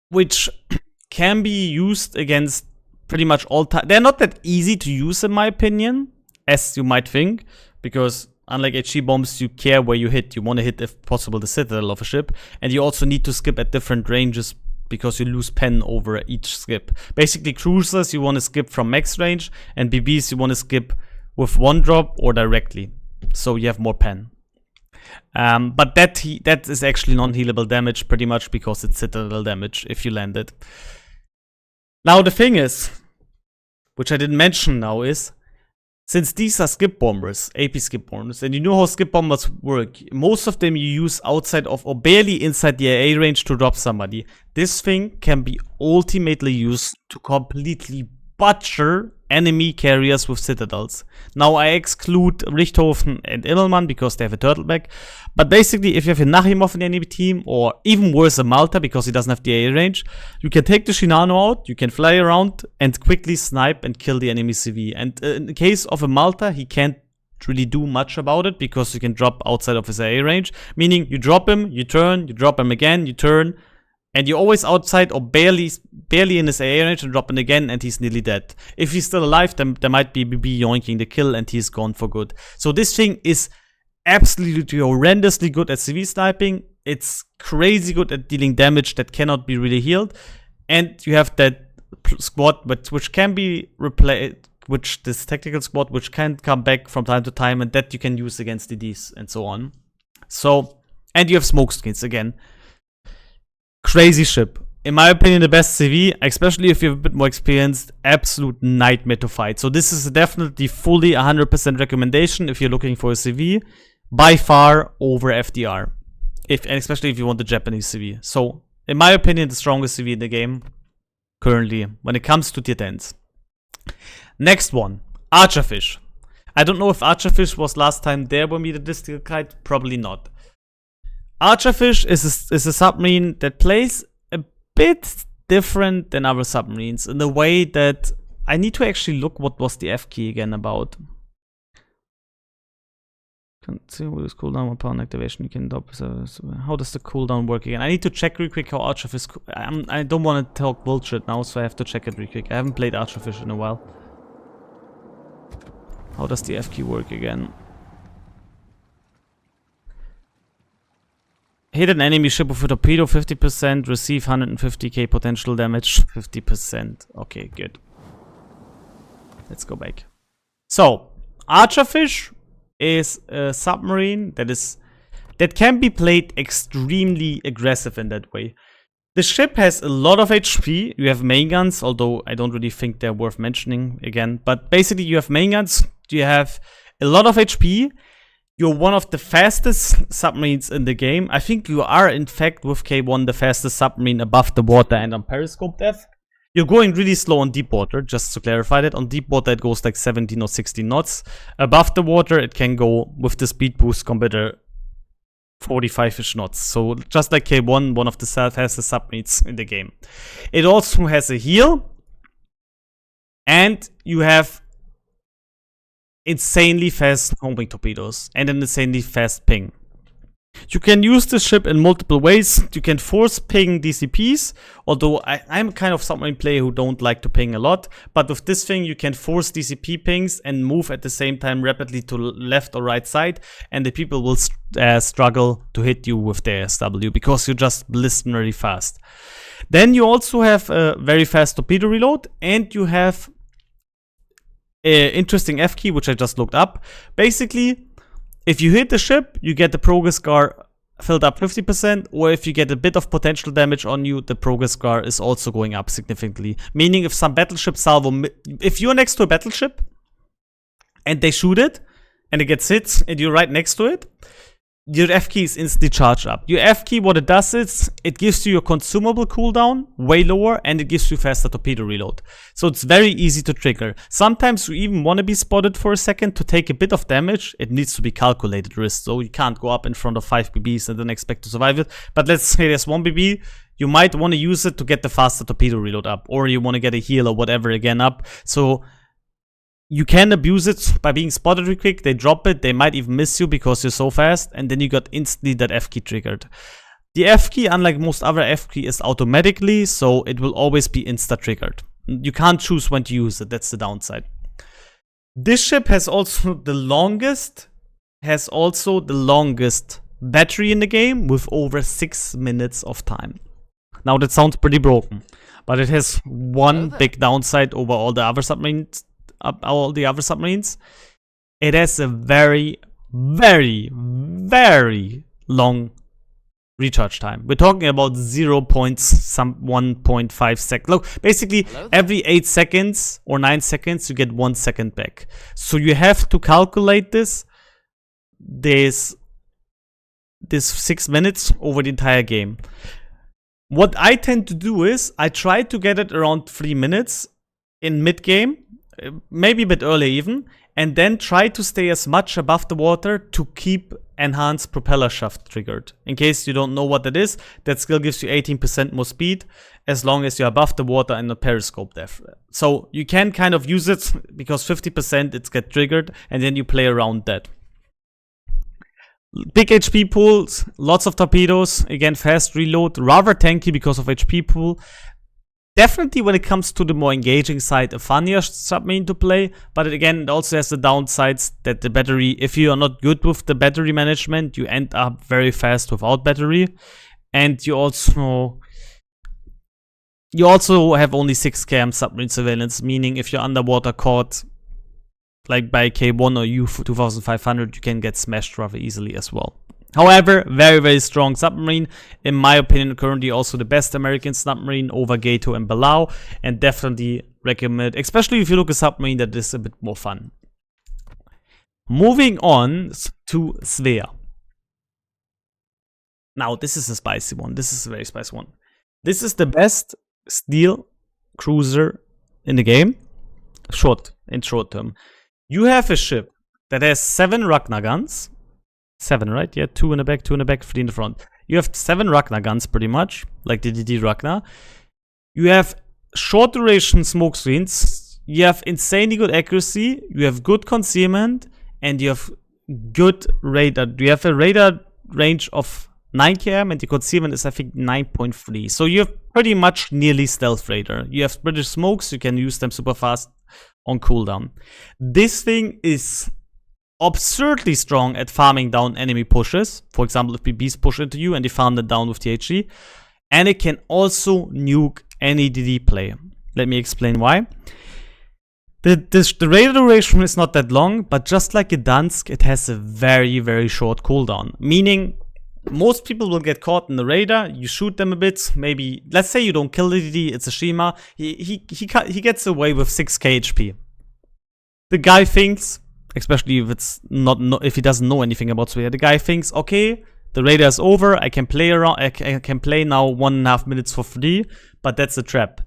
which can be used against pretty much all time. They're not that easy to use in my opinion. as you might think, because unlike HE bombs, you care where you hit. You want to hit, if possible, the citadel of a ship, and you also need to skip at different ranges because you lose pen over each skip. Basically, cruisers you want to skip from max range, and BBs you want to skip with one drop or directly, so you have more pen. But that is actually non-healable damage pretty much because it's citadel damage if you land it. Now the thing is, which I didn't mention now, is since these are skip bombers, AP skip bombers, and you know how skip bombers work, most of them you use outside of or barely inside the AA range to drop somebody. This thing can be ultimately used to completely butcher enemy carriers with citadels. Now I exclude Richthofen and Immelmann because they have a turtleback, but basically if you have a Nachimov in the enemy team, or even worse a Malta because he doesn't have the AA range, you can take the Shanano out, you can fly around and quickly snipe and kill the enemy CV. And in the case of a Malta, he can't really do much about it because you can drop outside of his AA range, meaning you drop him, you turn, you drop him again, you turn, and you're always outside or barely in his AA range and drop him again, and he's nearly dead. If he's still alive, then there might be BB yoinking the kill and he's gone for good. So this thing is absolutely horrendously good at CV sniping. It's crazy good at dealing damage that cannot be really healed. And you have that squad which can be replayed, which this tactical squad which can come back from time to time, and that you can use against DDs and so on. So, and you have smoke screens again. Crazy ship. In my opinion, the best CV, especially if you're a bit more experienced, absolute nightmare to fight. So this is definitely fully 100% recommendation if you're looking for a CV. By far over FDR. And especially if you want the Japanese CV. So, in my opinion, the strongest CV in the game currently when it comes to tier 10s. Next one, Archerfish. I don't know if Archerfish was last time there when we did this guide. Probably not. Archerfish is a submarine that plays a bit different than other submarines in the way that I need to actually look what was the F key again about. Continue cooldown upon activation. You can how does the cooldown work again? I need to check real quick how Archerfish. I don't want to talk bullshit now, so I have to check it real quick. I haven't played Archerfish in a while. How does the F key work again? Hit an enemy ship with a torpedo 50%, receive 150k potential damage 50%. Okay, good. Let's go back. So, Archerfish is a submarine that can be played extremely aggressive in that way. The ship has a lot of HP. You have main guns, although I don't really think they're worth mentioning again. But basically, you have main guns. You have a lot of HP. You're one of the fastest submarines in the game. I think you are, in fact, with K1, the fastest submarine above the water and on periscope depth. You're going really slow on deep water, just to clarify that. On deep water, it goes like 17 or 16 knots. Above the water, it can go, with the speed boost converter, 45-ish knots. So, just like K1, one of the fastest submarines in the game. It also has a heal. And you have insanely fast homing torpedoes and an insanely fast ping. You can use this ship in multiple ways. You can force ping DCPs, although I'm kind of submarine player who don't like to ping a lot. But with this thing, you can force DCP pings and move at the same time rapidly to left or right side, and the people will struggle to hit you with their SW because you're just blisteringly fast. Then you also have a very fast torpedo reload, and you have interesting F key, which I just looked up. Basically, if you hit the ship, you get the progress scar filled up 50%, or if you get a bit of potential damage on you, the progress scar is also going up significantly. Meaning if some battleship salvo, if you're next to a battleship and they shoot it and it gets hit and you're right next to it, your F key is instantly charged up. Your F key, what it does is, it gives you your consumable cooldown way lower, and it gives you faster torpedo reload. So it's very easy to trigger. Sometimes you even want to be spotted for a second to take a bit of damage. It needs to be calculated risk, so you can't go up in front of 5 BBs and then expect to survive it. But let's say there's 1 BB, you might want to use it to get the faster torpedo reload up, or you want to get a heal or whatever again up. So you can abuse it by being spotted real quick. They drop it, they might even miss you because you're so fast, and then you got instantly that F key triggered. The F key, unlike most other F key, is automatically, so it will always be insta triggered. You can't choose when to use it, that's the downside. This ship has also the longest battery in the game with over 6 minutes of time. Now that sounds pretty broken, but it has one big downside over all the other submarines. It has a very, very, very long recharge time. We're talking about 1.5 seconds. Look, basically every 8 seconds or 9 seconds you get 1 second back. So you have to calculate this 6 minutes over the entire game. What I tend to do is I try to get it around 3 minutes in mid game, maybe a bit earlier even, and then try to stay as much above the water to keep enhanced propeller shaft triggered. In case you don't know what that is, that skill gives you 18% more speed as long as you're above the water and not periscope depth. So you can kind of use it because 50% it gets triggered and then you play around that. Big HP pools, lots of torpedoes, again fast reload, rather tanky because of HP pool. Definitely when it comes to the more engaging side, a funnier submarine to play, but again it also has the downsides that the battery, if you are not good with the battery management, you end up very fast without battery. And you also have only 6 km submarine surveillance, meaning if you're underwater caught like by K1 or U2500, you can get smashed rather easily as well. However, very, very strong submarine. In my opinion, currently also the best American submarine over Gato and Belau, and definitely recommend, especially if you look at a submarine that is a bit more fun. Moving on to Svea. Now, this is a spicy one. This is a very spicy one. This is the best steel cruiser in the game, in short term. You have a ship that has 7 Rakna guns. 7, right? Yeah, 2 in the back, 2 in the back, 3 in the front. You have 7 Rakna guns, pretty much, like the DD Rakna. You have short duration smoke screens. You have insanely good accuracy. You have good concealment, and you have good radar. You have a radar range of 9 km, and the concealment is, I think, 9.3. So you have pretty much nearly stealth radar. You have British smokes. You can use them super fast on cooldown. This thing is absurdly strong at farming down enemy pushes. For example, if BBs push into you and they farm them down with THG. And it can also nuke any DD play. Let me explain why. The radar duration is not that long, but just like a Dansk, it has a very, very short cooldown. Meaning, most people will get caught in the radar, you shoot them a bit, maybe, let's say you don't kill the DD, it's a Shima, he gets away with 6k HP. The guy thinks, especially if it's if he doesn't know anything about Svea, the guy thinks, okay, the radar is over, I can play around, I can play now 1.5 minutes for free, but that's a trap.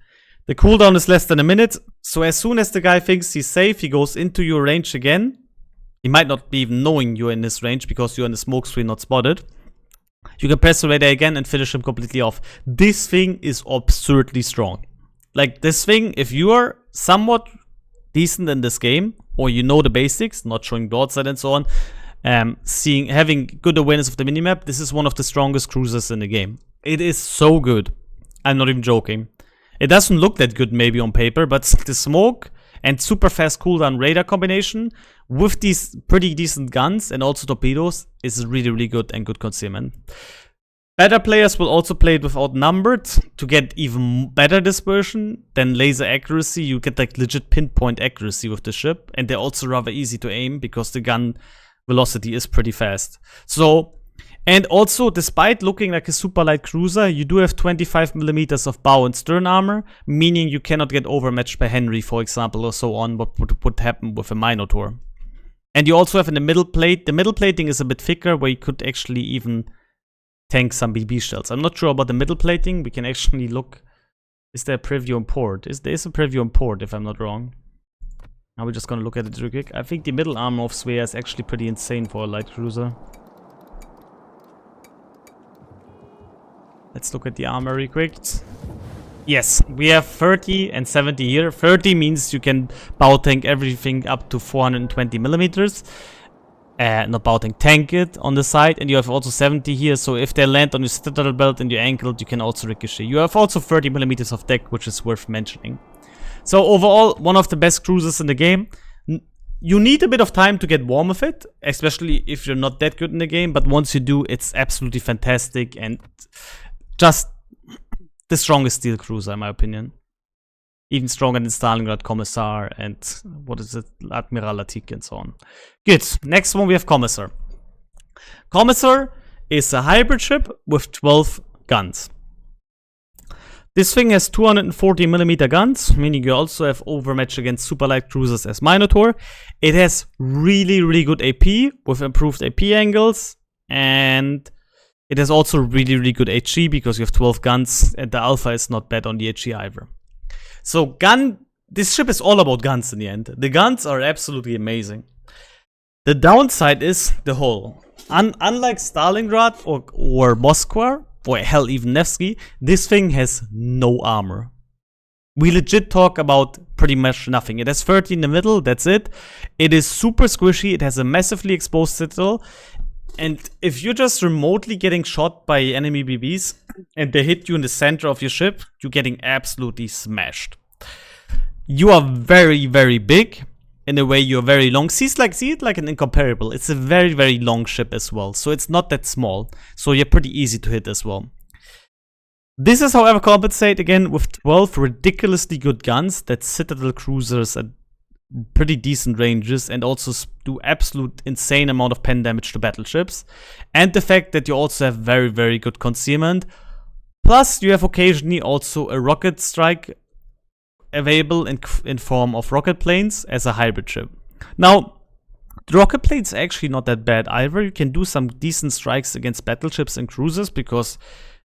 The cooldown is less than a minute, so as soon as the guy thinks he's safe, he goes into your range again. He might not be even knowing you're in his range because you're in the smoke screen, not spotted. You can press the radar again and finish him completely off. This thing is absurdly strong. Like, this thing, if you are somewhat decent in this game, or you know the basics, not showing broadside and so on, having good awareness of the minimap, this is one of the strongest cruisers in the game. It is so good. I'm not even joking. It doesn't look that good maybe on paper, but the smoke and super fast cooldown radar combination with these pretty decent guns and also torpedoes is really, really good and good concealment. Better players will also play it with outnumbered to get even better dispersion than laser accuracy. You get like legit pinpoint accuracy with the ship, and they're also rather easy to aim because the gun velocity is pretty fast. So, and also, despite looking like a super light cruiser, you do have 25mm of bow and stern armor, meaning you cannot get overmatched by Henry, for example, or so on, what would happen with a Minotaur. And you also have in the middle plate, the middle plating is a bit thicker, where you could actually even tank some BB shells. I'm not sure about the middle plating. We can actually look. Is there a preview on port? There is a preview on port, if I'm not wrong. Now we're just gonna look at it real quick. I think the middle armor of Svea is actually pretty insane for a light cruiser. Let's look at the armor real quick. Yes, we have 30 and 70 here. 30 means you can bow tank everything up to 420mm. Not bow tank it on the side. And you have also 70 here, so if they land on your citadel belt and your ankle, you can also ricochet. You have also 30mm of deck, which is worth mentioning. So overall, one of the best cruisers in the game. You need a bit of time to get warm with it, especially if you're not that good in the game, but once you do, it's absolutely fantastic and just the strongest steel cruiser, in my opinion. Even stronger than Stalingrad, Commisar, and what is it, Admiral Latik and so on. Good, next one we have Commisar. Commisar is a hybrid ship with 12 guns. This thing has 240mm guns, meaning you also have overmatch against super light cruisers as Minotaur. It has really good AP with improved AP angles, and it has also really good HE because you have 12 guns, and the alpha is not bad on the HE either. So this ship is all about guns in the end. The guns are absolutely amazing. The downside is the hull. Unlike Stalingrad or Moskva, or hell, even Nevsky, this thing has no armor. We legit talk about pretty much nothing. It has 30 in the middle, that's it. It is super squishy, it has a massively exposed citadel, and if you're just remotely getting shot by enemy BBs and they hit you in the center of your ship, you're getting absolutely smashed. You are very big. In a way, you're very long. See it like an Incomparable. It's a very long ship as well. So it's not that small. So you're pretty easy to hit as well. This is, however, compensated again with 12 ridiculously good guns that Citadel cruisers at pretty decent ranges and also do absolute insane amount of pen damage to battleships. And the fact that you also have very good concealment. Plus, you have occasionally also a rocket strike available in form of rocket planes as a hybrid ship. Now, the rocket planes are actually not that bad either. You can do some decent strikes against battleships and cruisers because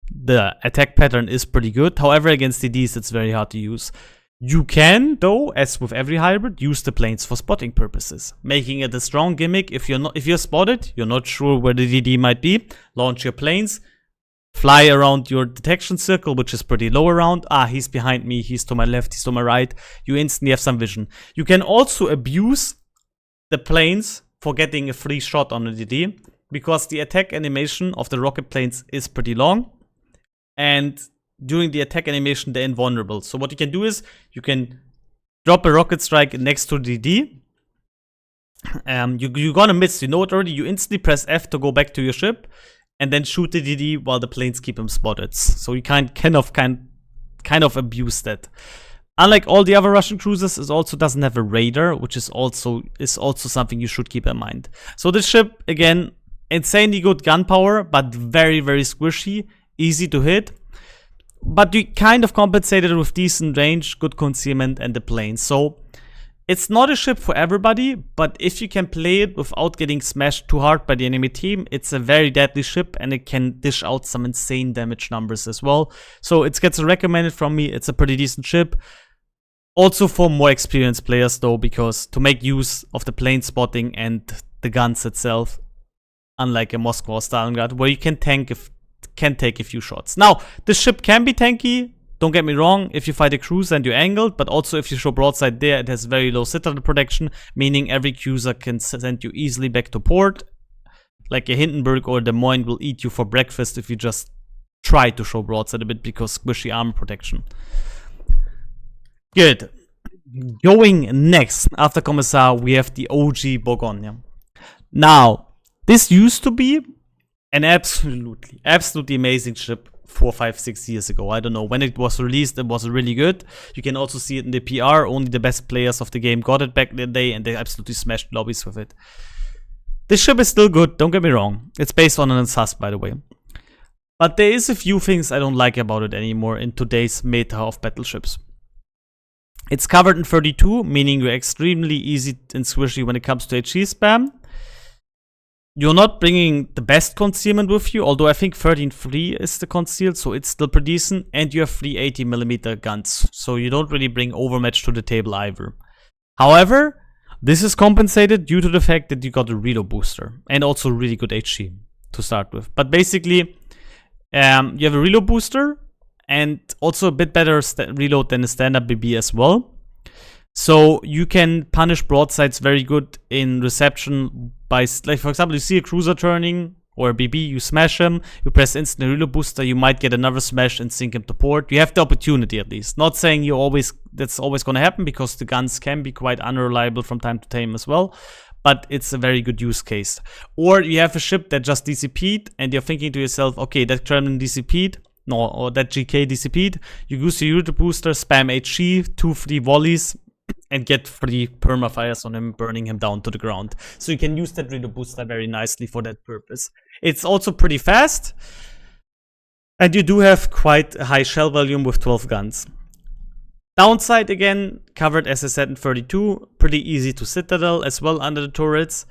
the attack pattern is pretty good. However, against DDs, it's very hard to use. You can, though, as with every hybrid, use the planes for spotting purposes, making it a strong gimmick. If you're spotted, you're not sure where the DD might be, launch your planes, fly around your detection circle, which is pretty low around. He's behind me, he's to my left, he's to my right. You instantly have some vision. You can also abuse the planes for getting a free shot on a DD, because the attack animation of the rocket planes is pretty long. And during the attack animation, they're invulnerable. So what you can do is, you can drop a rocket strike next to the DD. You're gonna miss, you know it already. You instantly press F to go back to your ship, and then shoot the DD while the planes keep him spotted. So you kind of abuse that. Unlike all the other Russian cruisers, it also doesn't have a radar, which is also something you should keep in mind. So this ship, again, insanely good gunpowder, but very squishy, easy to hit. But you kind of compensated it with decent range, good concealment, and the planes. So it's not a ship for everybody, but if you can play it without getting smashed too hard by the enemy team, it's a very deadly ship and it can dish out some insane damage numbers as well. So it gets recommended from me. It's a pretty decent ship. Also for more experienced players though, because to make use of the plane spotting and the guns itself, unlike a Moscow or Stalingrad, where you can take a few shots. Now, this ship can be tanky. Don't get me wrong, if you fight a cruiser and you're angled, but also if you show broadside there, it has very low citadel protection, meaning every cruiser can send you easily back to port. Like a Hindenburg or Des Moines will eat you for breakfast if you just try to show broadside a bit because squishy armor protection. Good. Going next, after Commisar, we have the OG Bonia. Now, this used to be an absolutely amazing ship 4, 5, 6 years ago. I don't know. When it was released, it was really good. You can also see it in the PR. Only the best players of the game got it back in the day, and they absolutely smashed lobbies with it. This ship is still good, don't get me wrong. It's based on an SAS, by the way. But there is a few things I don't like about it anymore in today's meta of battleships. It's covered in 32, meaning you're extremely easy and squishy when it comes to HE spam. You're not bringing the best concealment with you, although I think 13.3 is the concealed, so it's still pretty decent. And you have 380mm guns, so you don't really bring overmatch to the table either. However, this is compensated due to the fact that you got a reload booster and also really good HE to start with. But basically, you have a reload booster and also a bit better reload than a standard BB as well. So you can punish broadsides very good in reception by, like, for example, you see a cruiser turning or a BB, you smash him, you press instant reload booster, you might get another smash and sink him to port. You have the opportunity at least. Not saying that's always gonna happen, because the guns can be quite unreliable from time to time as well. But it's a very good use case. Or you have a ship that just DCP'd and you're thinking to yourself, okay, that Kremlin DCP'd, no, or that GK DCP'd, you use your reload booster, spam HG, 2-3 volleys, and get 3 permafires on him, burning him down to the ground. So you can use that reload booster very nicely for that purpose. It's also pretty fast, and you do have quite a high shell volume with 12 guns. Downside, again, covered as I said in 32, pretty easy to citadel as well under the turrets.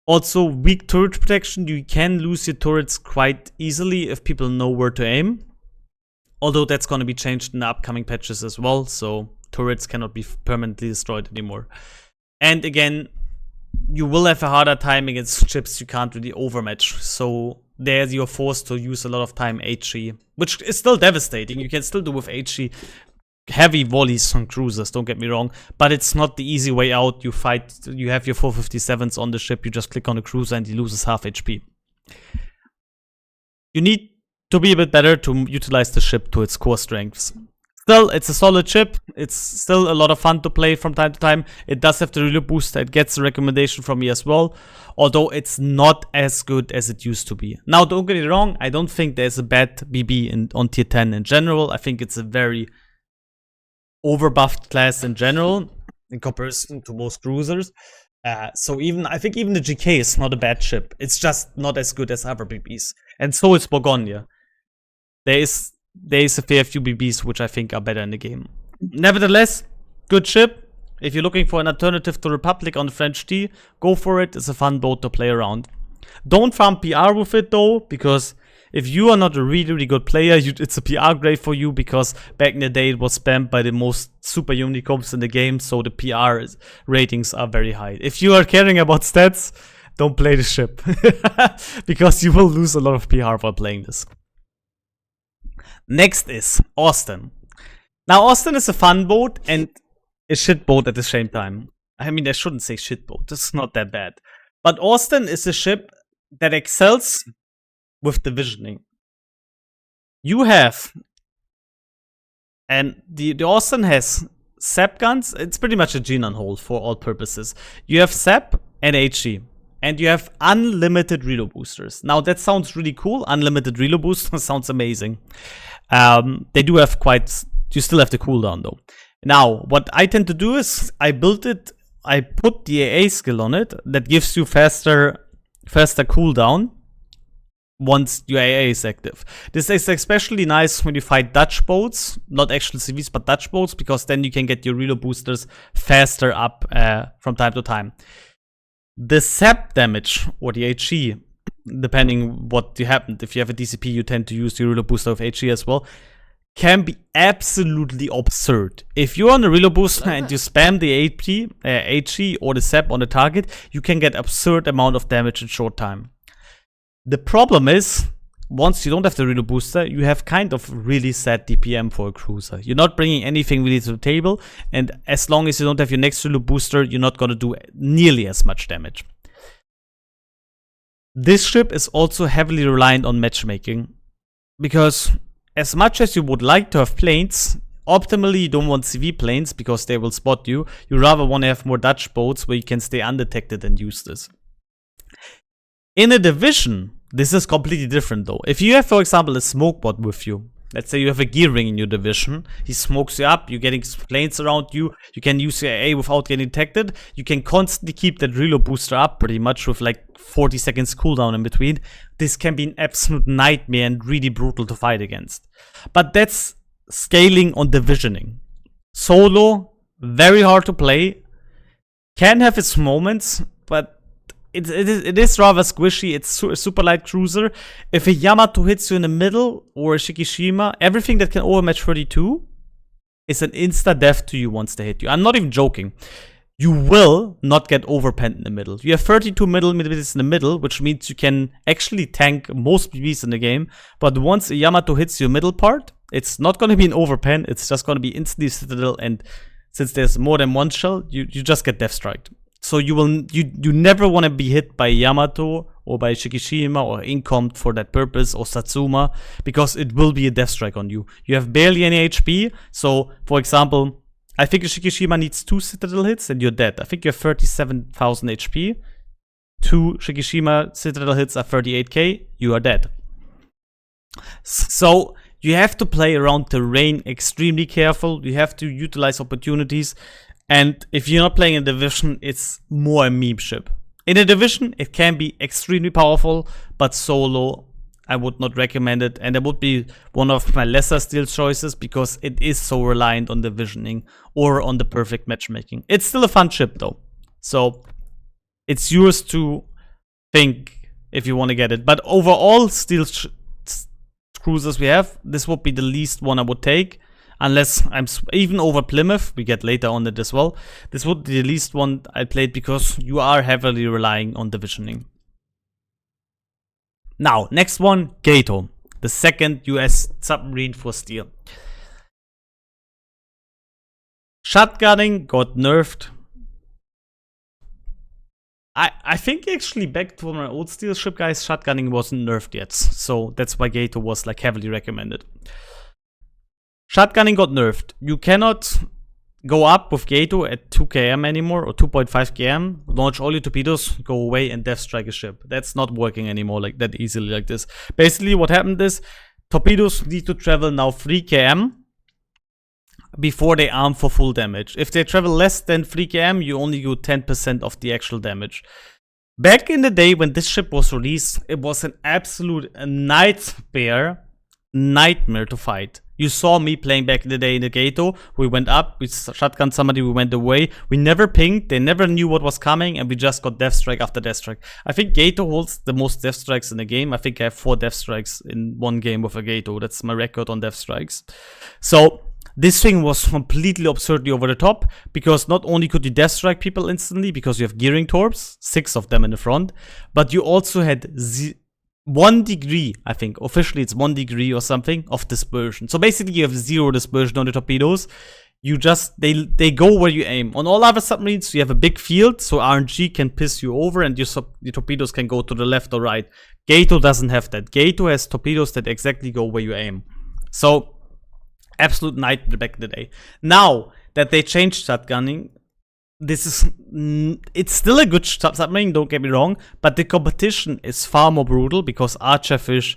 Also, weak turret protection. You can lose your turrets quite easily if people know where to aim. Although that's going to be changed in the upcoming patches as well, so turrets cannot be permanently destroyed anymore. And again, you will have a harder time against ships you can't really overmatch. So there you're forced to use a lot of time HE, which is still devastating. You can still do with HE heavy volleys on cruisers, don't get me wrong, but it's not the easy way out. You have your 457s on the ship, you just click on the cruiser and he loses half HP. You need to be a bit better to utilize the ship to its core strengths. Still, it's a solid ship. It's still a lot of fun to play from time to time. It does have the reload booster. It gets a recommendation from me as well, although it's not as good as it used to be. Now, don't get me wrong, I don't think there's a bad BB on tier 10 in general. I think it's a very overbuffed class in general in comparison to most cruisers. So I think even the GK is not a bad ship. It's just not as good as other BBs. And so is Bonia. There is a fair few BBs which I think are better in the game. Nevertheless, good ship. If you're looking for an alternative to Republic on the French T, go for it. It's a fun boat to play around. Don't farm PR with it though, because if you are not a really, really good player, it's a PR grade for you, because back in the day it was spammed by the most super unicomps in the game, so the PR ratings are very high. If you are caring about stats, don't play the ship, because you will lose a lot of PR while playing this. Next is Austin. Now, Austin is a fun boat and a shit boat at the same time. I mean, I shouldn't say shit boat, it's not that bad. But Austin is a ship that excels with divisioning. You have, and the Austin has SAP guns. It's pretty much a Genon hole for all purposes. You have SAP and HE, and you have unlimited reload boosters. Now that sounds really cool. Unlimited reload boosters sounds amazing. They do have you still have the cooldown though. Now, what I tend to do is I put the AA skill on it that gives you faster cooldown once your AA is active. This is especially nice when you fight Dutch boats, not actual CVs, but Dutch boats, because then you can get your reload boosters faster up from time to time. The SAP damage, or the HE, depending what happened, if you have a DCP, you tend to use the reload booster of HE as well, can be absolutely absurd. If you're on a reload booster and you spam the HE or the SAP on the target, you can get absurd amount of damage in short time. The problem is, once you don't have the reload booster, you have kind of really sad DPM for a cruiser. You're not bringing anything really to the table, and as long as you don't have your next reload booster, you're not going to do nearly as much damage. This ship is also heavily reliant on matchmaking, because as much as you would like to have planes, optimally you don't want CV planes because they will spot you. You rather want to have more Dutch boats where you can stay undetected and use this. In a division, this is completely different though. If you have, for example, a smoke bot with you, let's say you have a gear ring in your division, he smokes you up, you're getting planes around you, you can use your AA without getting detected, you can constantly keep that reload booster up pretty much with like 40 seconds cooldown in between. This can be an absolute nightmare and really brutal to fight against. But that's scaling on divisioning. Solo, very hard to play, can have its moments, but it is rather squishy. It's a super light cruiser. If a Yamato hits you in the middle, or a Shikushima, everything that can overmatch 32 is an insta-death to you once they hit you. I'm not even joking. You will not get overpenned in the middle. You have 32 millimeters in the middle, which means you can actually tank most BBs in the game. But once a Yamato hits your middle part, it's not going to be an overpen. It's just going to be instantly citadel, and since there's more than one shell, you just get death striked. So you never want to be hit by Yamato or by Shikushima or Incomp for that purpose, or Satsuma, because it will be a death strike on you. You have barely any HP, so for example, I think a Shikushima needs 2 Citadel hits and you're dead. I think you have 37,000 HP. 2 Shikushima Citadel hits are 38k, you are dead. So you have to play around terrain extremely careful. You have to utilize opportunities. And if you're not playing a division, it's more a meme ship. In a division, it can be extremely powerful, but solo, I would not recommend it. And it would be one of my lesser steal choices because it is so reliant on divisioning or on the perfect matchmaking. It's still a fun ship though. So it's yours to think if you want to get it. But overall, steal cruisers we have, this would be the least one I would take. Unless I'm even over Plymouth, we get later on it as well. This would be the least one I played because you are heavily relying on divisioning. Now, next one, Gato, the second US submarine for steel. Shotgunning got nerfed. I think actually back to my old steel ship, guys, shotgunning wasn't nerfed yet. So that's why Gato was like heavily recommended. Shotgunning got nerfed. You cannot go up with Gato at 2 km anymore, or 2.5 km, launch all your torpedoes, go away and death strike a ship. That's not working anymore like that easily like this. Basically what happened is, torpedoes need to travel now 3 km before they arm for full damage. If they travel less than 3 km, you only do 10% of the actual damage. Back in the day when this ship was released, it was an absolute nightmare to fight. You saw me playing back in the day in the Gato. We went up, we shotgunned somebody, we went away. We never pinged, they never knew what was coming, and we just got death strike after death strike. I think Gato holds the most death strikes in the game. I think I have 4 death strikes in one game with a Gato. That's my record on death strikes. So this thing was completely absurdly over the top, because not only could you death strike people instantly because you have gearing torps, 6 of them in the front, but you also had 1 degree, I think, officially it's 1 degree or something, of dispersion. So basically you have 0 dispersion on the torpedoes. You just, they go where you aim. On all other submarines, you have a big field, so RNG can piss you over and your torpedoes can go to the left or right. Gato doesn't have that. Gato has torpedoes that exactly go where you aim. So, absolute nightmare back in the day. Now that they changed shotgunning, this is, it's still a good submarine, don't get me wrong, but the competition is far more brutal because Archerish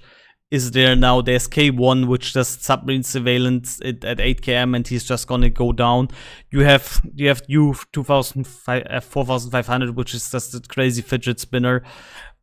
is there now. There's K1, which does submarine surveillance at 8 km, and he's just gonna go down. You have U-2500, 4500, which is just a crazy fidget spinner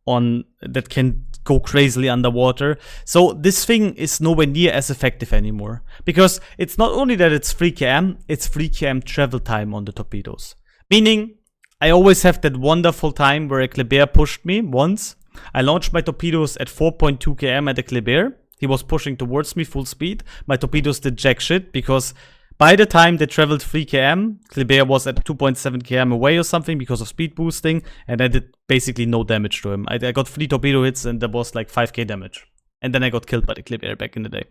on that can go crazily underwater. So this thing is nowhere near as effective anymore, because it's not only that it's 3 km, it's 3 km travel time on the torpedoes. Meaning, I always have that wonderful time where a Kleber pushed me once. I launched my torpedoes at 4.2 km at a Kleber. He was pushing towards me full speed. My torpedoes did jack shit because by the time they traveled 3 km, Kleber was at 2.7 km away or something because of speed boosting, and I did basically no damage to him. I got 3 torpedo hits and there was like 5k damage. And then I got killed by the Kleber back in the day.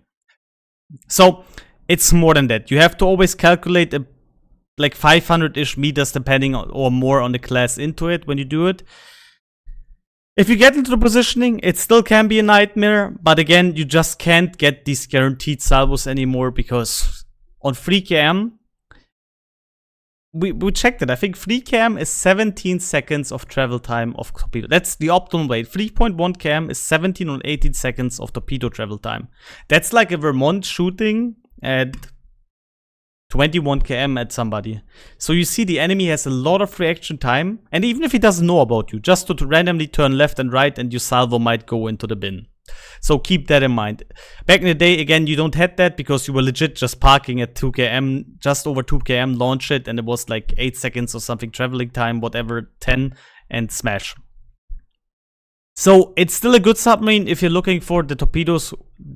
So, it's more than that. You have to always calculate like 500-ish meters depending on, or more on the class into it when you do it. If you get into the positioning, it still can be a nightmare, but again, you just can't get these guaranteed salvos anymore because on 3 km, we checked it. I think 3 km is 17 seconds of travel time of torpedo. That's the optimal weight. 3.1 km is 17 or 18 seconds of torpedo travel time. That's like a Vermont shooting at 21 km at somebody. So you see the enemy has a lot of reaction time, and even if he doesn't know about you, just to randomly turn left and right and your salvo might go into the bin. So keep that in mind. Back in the day, again, you don't have that because you were legit just parking at 2 km, just over 2 km, launch it, and it was like 8 seconds or something traveling time, whatever, 10, and smash. So it's still a good submarine if you're looking for the torpedoes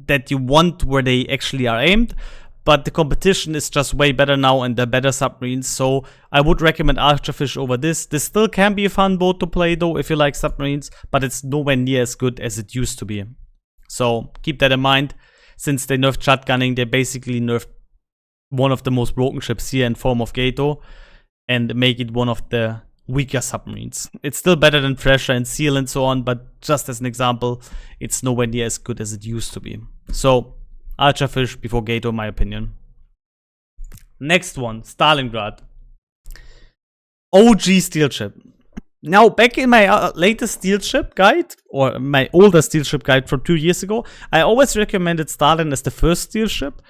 that you want where they actually are aimed. But the competition is just way better now and they're better submarines. So I would recommend Archerish over this. This still can be a fun boat to play though if you like submarines. But it's nowhere near as good as it used to be. So keep that in mind. Since they nerfed shotgunning, they basically nerfed one of the most broken ships here in form of Gato. And make it one of the weaker submarines. It's still better than Thresher and Seal and so on, but just as an example, it's nowhere near as good as it used to be. So, Archerfish before Gato, in my opinion. Next one, Stalingrad. OG steel ship. Now, back in my latest steel ship guide, or my older steel ship guide from 2 years ago, I always recommended Stalin as the first steel ship,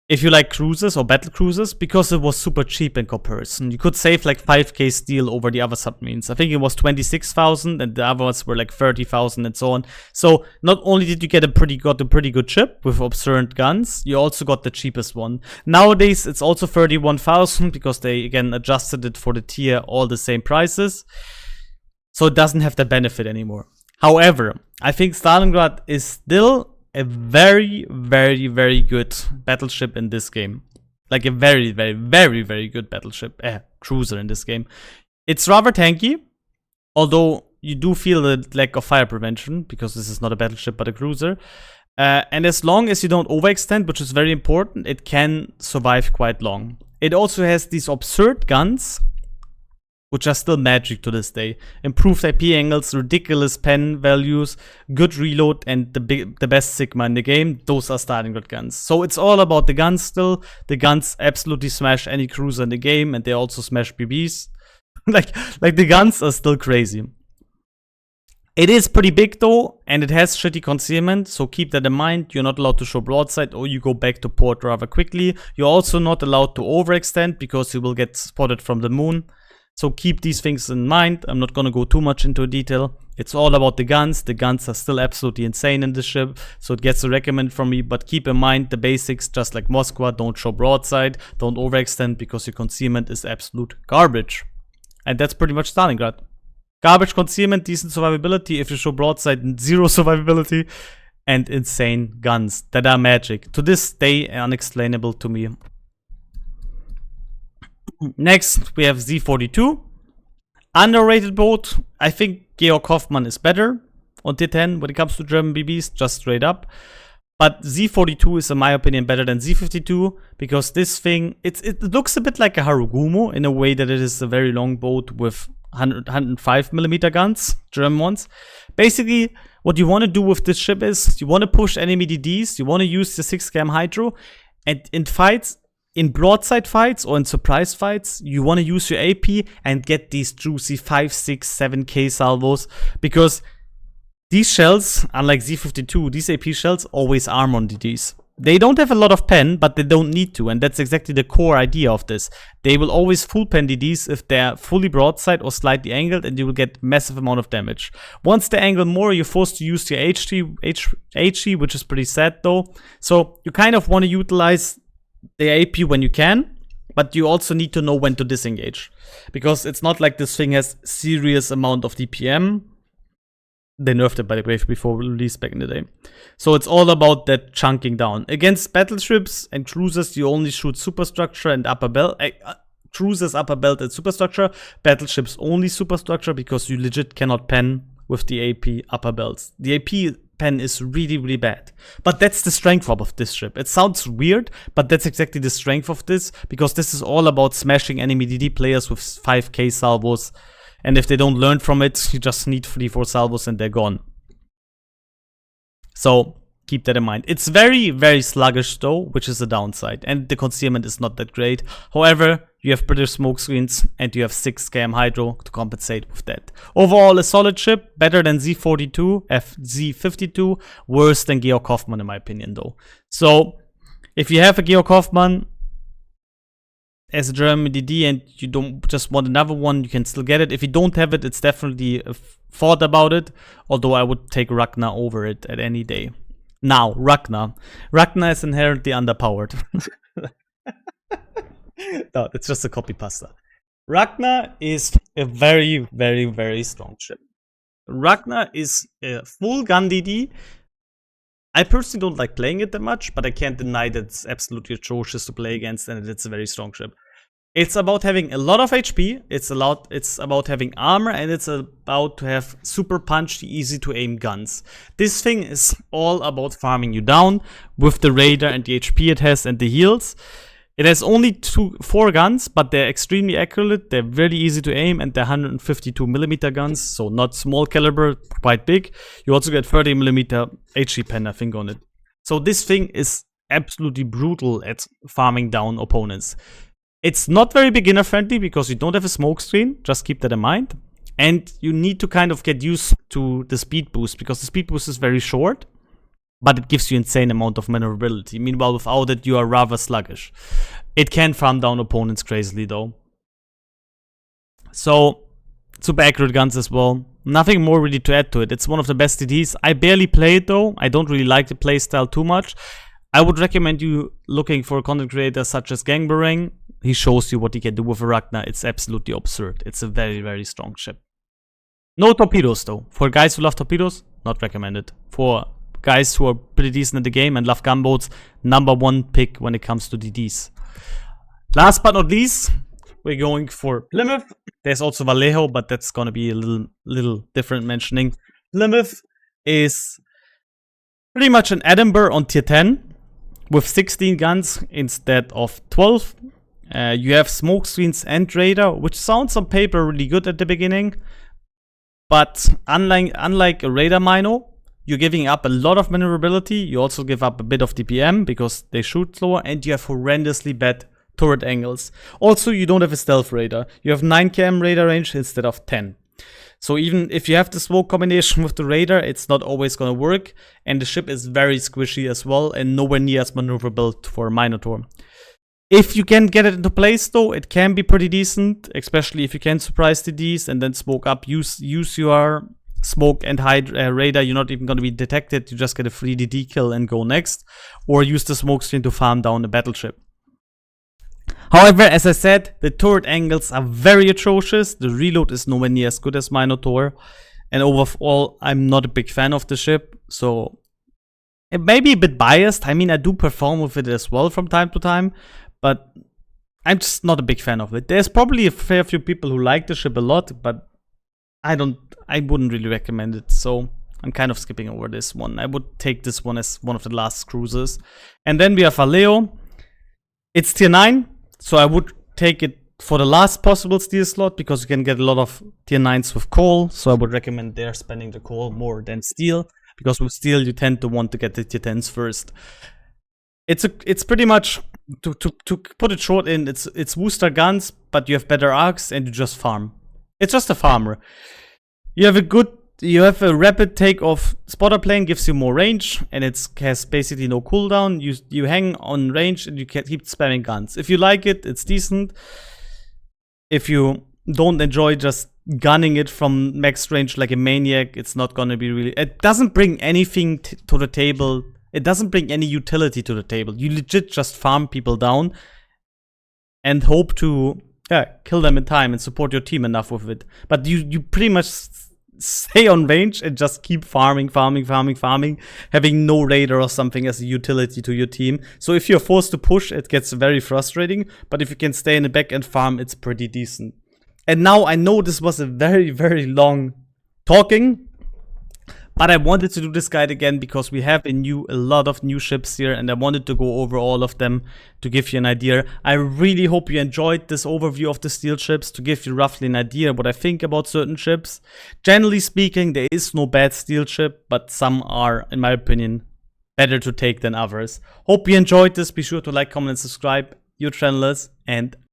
if you like cruisers or battle cruisers, because it was super cheap in comparison. You could save like 5k steel over the other submarines. I think it was 26,000 and the others were like 30,000 and so on. So not only did you get a pretty good ship with absurd guns, you also got the cheapest one. Nowadays it's also 31,000 because they again adjusted it for the tier, all the same prices. So it doesn't have the benefit anymore. However, I think Stalingrad is still a very, very, very good battleship in this game. Like a very, very, very, very good battleship, cruiser in this game. It's rather tanky, although you do feel the lack of fire prevention, because this is not a battleship but a cruiser. And as long as you don't overextend, which is very important, it can survive quite long. It also has these absurd guns, which are still magic to this day. Improved IP angles, ridiculous pen values, good reload, and the best Sigma in the game. Those are Stalingrad guns. So it's all about the guns still. The guns absolutely smash any cruiser in the game, and they also smash BBs. like the guns are still crazy. It is pretty big though, and it has shitty concealment, so keep that in mind. You're not allowed to show broadside, or you go back to port rather quickly. You're also not allowed to overextend, because you will get spotted from the moon. So keep these things in mind. I'm not gonna go too much into detail. It's all about the guns. The guns are still absolutely insane in this ship, so it gets a recommend from me. But keep in mind the basics, just like Moskva. Don't show broadside, don't overextend, because your concealment is absolute garbage. And that's pretty much Stalingrad. Garbage concealment, decent survivability. If you show broadside, zero survivability, and insane guns that are magic. To this day, unexplainable to me. Next, we have Z42. Underrated boat. I think Georg Hoffmann is better on T10 when it comes to German BBs, just straight up. But Z42 is, in my opinion, better than Z52, because this thing, it looks a bit like a Harugumo in a way that it is a very long boat with 105mm guns, German ones. Basically, what you want to do with this ship is, you want to push enemy DDs, you want to use the 6-cam Hydro, and in fights, in broadside fights or in surprise fights, you want to use your AP and get these juicy 5, 6, 7k salvos, because these shells, unlike Z52, these AP shells always arm on DDs. They don't have a lot of pen, but they don't need to, and that's exactly the core idea of this. They will always full pen DDs if they're fully broadside or slightly angled, and you will get massive amount of damage. Once they angle more, you're forced to use your HG, which is pretty sad though. So you kind of want to utilize the AP when you can, but you also need to know when to disengage, because it's not like this thing has serious amount of DPM. They nerfed it, by the way, before release back in the day. So it's all about that chunking down. Against battleships and cruisers, you only shoot superstructure and upper belt. Cruisers, upper belt, and superstructure. Battleships only superstructure, because you legit cannot pen with the AP upper belts. The AP pen is really, really bad. But that's the strength of this ship. It sounds weird, but that's exactly the strength of this, because this is all about smashing enemy DD players with 5k salvos. And if they don't learn from it, you just need 3-4 salvos and they're gone. So keep that in mind. It's very, very sluggish though, which is a downside. And the concealment is not that great. However, you have British smoke screens and you have 6-cam Hydro to compensate with that. Overall, a solid ship, better than Z42, Z52, worse than Georg Hoffmann in my opinion though. So if you have a Georg Hoffmann as a German DD and you don't just want another one, you can still get it. If you don't have it, it's definitely a thought about it, although I would take Rakna over it at any day. Now, Rakna. Rakna is inherently underpowered. No, it's just a copy pasta. Rakna is a very, very, very strong ship. Rakna is a full gun DD. I personally don't like playing it that much, but I can't deny that it's absolutely atrocious to play against, and it's a very strong ship. It's about having a lot of HP, it's about having armor, and it's about to have super punchy, easy to aim guns. This thing is all about farming you down with the radar and the HP it has and the heals. It has only 4 guns, but they're extremely accurate, they're really easy to aim, and they're 152mm guns, so not small caliber, quite big. You also get 30mm HE pen, I think, on it. So this thing is absolutely brutal at farming down opponents. It's not very beginner friendly because you don't have a smoke screen, just keep that in mind. And you need to kind of get used to the speed boost, because the speed boost is very short, but it gives you insane amount of maneuverability. Meanwhile, without it, you are rather sluggish. It can farm down opponents crazily, though. So, super accurate guns as well. Nothing more really to add to it. It's one of the best TDs. I barely play it, though. I don't really like the playstyle too much. I would recommend you looking for a content creator such as Gangbarang. He shows you what he can do with a Rakna. It's absolutely absurd. It's a very, very strong ship. No torpedoes, though. For guys who love torpedoes, not recommended. For guys who are pretty decent in the game and love gunboats, #1 pick when it comes to DDs. Last but not least, we're going for Plymouth. There's also Vallejo, but that's gonna be a little different mentioning. Plymouth is pretty much an Edinburgh on tier 10 with 16 guns instead of 12. You have smoke screens and radar, which sounds on paper really good at the beginning. But unlike a radar mino, you're giving up a lot of maneuverability. You also give up a bit of DPM because they shoot slower, and you have horrendously bad turret angles. Also, you don't have a stealth radar. You have 9 km radar range instead of 10. So even if you have the smoke combination with the radar, it's not always gonna work. And the ship is very squishy as well, and nowhere near as maneuverable for a Minotaur. If you can get it into place, though, it can be pretty decent, especially if you can surprise DDs and then smoke up. Use your smoke and hide radar. You're not even going to be detected. You just get a free DD kill and go next. Or use the smoke screen to farm down a battleship. However, as I said, the turret angles are very atrocious. The reload is nowhere near as good as Minotaur. And overall, I'm not a big fan of the ship. So, it may be a bit biased. I mean, I do perform with it as well from time to time. But I'm just not a big fan of it. There's probably a fair few people who like the ship a lot, but I wouldn't really recommend it. So I'm kind of skipping over this one. I would take this one as one of the last cruisers. And then we have Vallejo. It's tier 9, so I would take it for the last possible steel slot because you can get a lot of tier 9s with coal. So I would recommend they're spending the coal more than steel, because with steel you tend to want to get the tier 10s first. It's pretty much, to put it short in, it's booster guns, but you have better arcs and you just farm. It's just a farmer. You have a rapid takeoff spotter plane, gives you more range, and it has basically no cooldown. You hang on range and you can keep spamming guns. If you like it, it's decent. If you don't enjoy just gunning it from max range like a maniac, it's not gonna be really. It doesn't bring anything to the table. It doesn't bring any utility to the table. You legit just farm people down and hope to kill them in time and support your team enough with it. But you pretty much stay on range and just keep farming, having no radar or something as a utility to your team. So if you're forced to push, it gets very frustrating. But if you can stay in the back and farm, it's pretty decent. And now I know this was a very, very long talking, but I wanted to do this guide again because we have a lot of new ships here, and I wanted to go over all of them to give you an idea. I really hope you enjoyed this overview of the steel ships to give you roughly an idea what I think about certain ships. Generally speaking, there is no bad steel ship, but some are, in my opinion, better to take than others. Hope you enjoyed this. Be sure to like, comment, and subscribe. You're Trenlass, and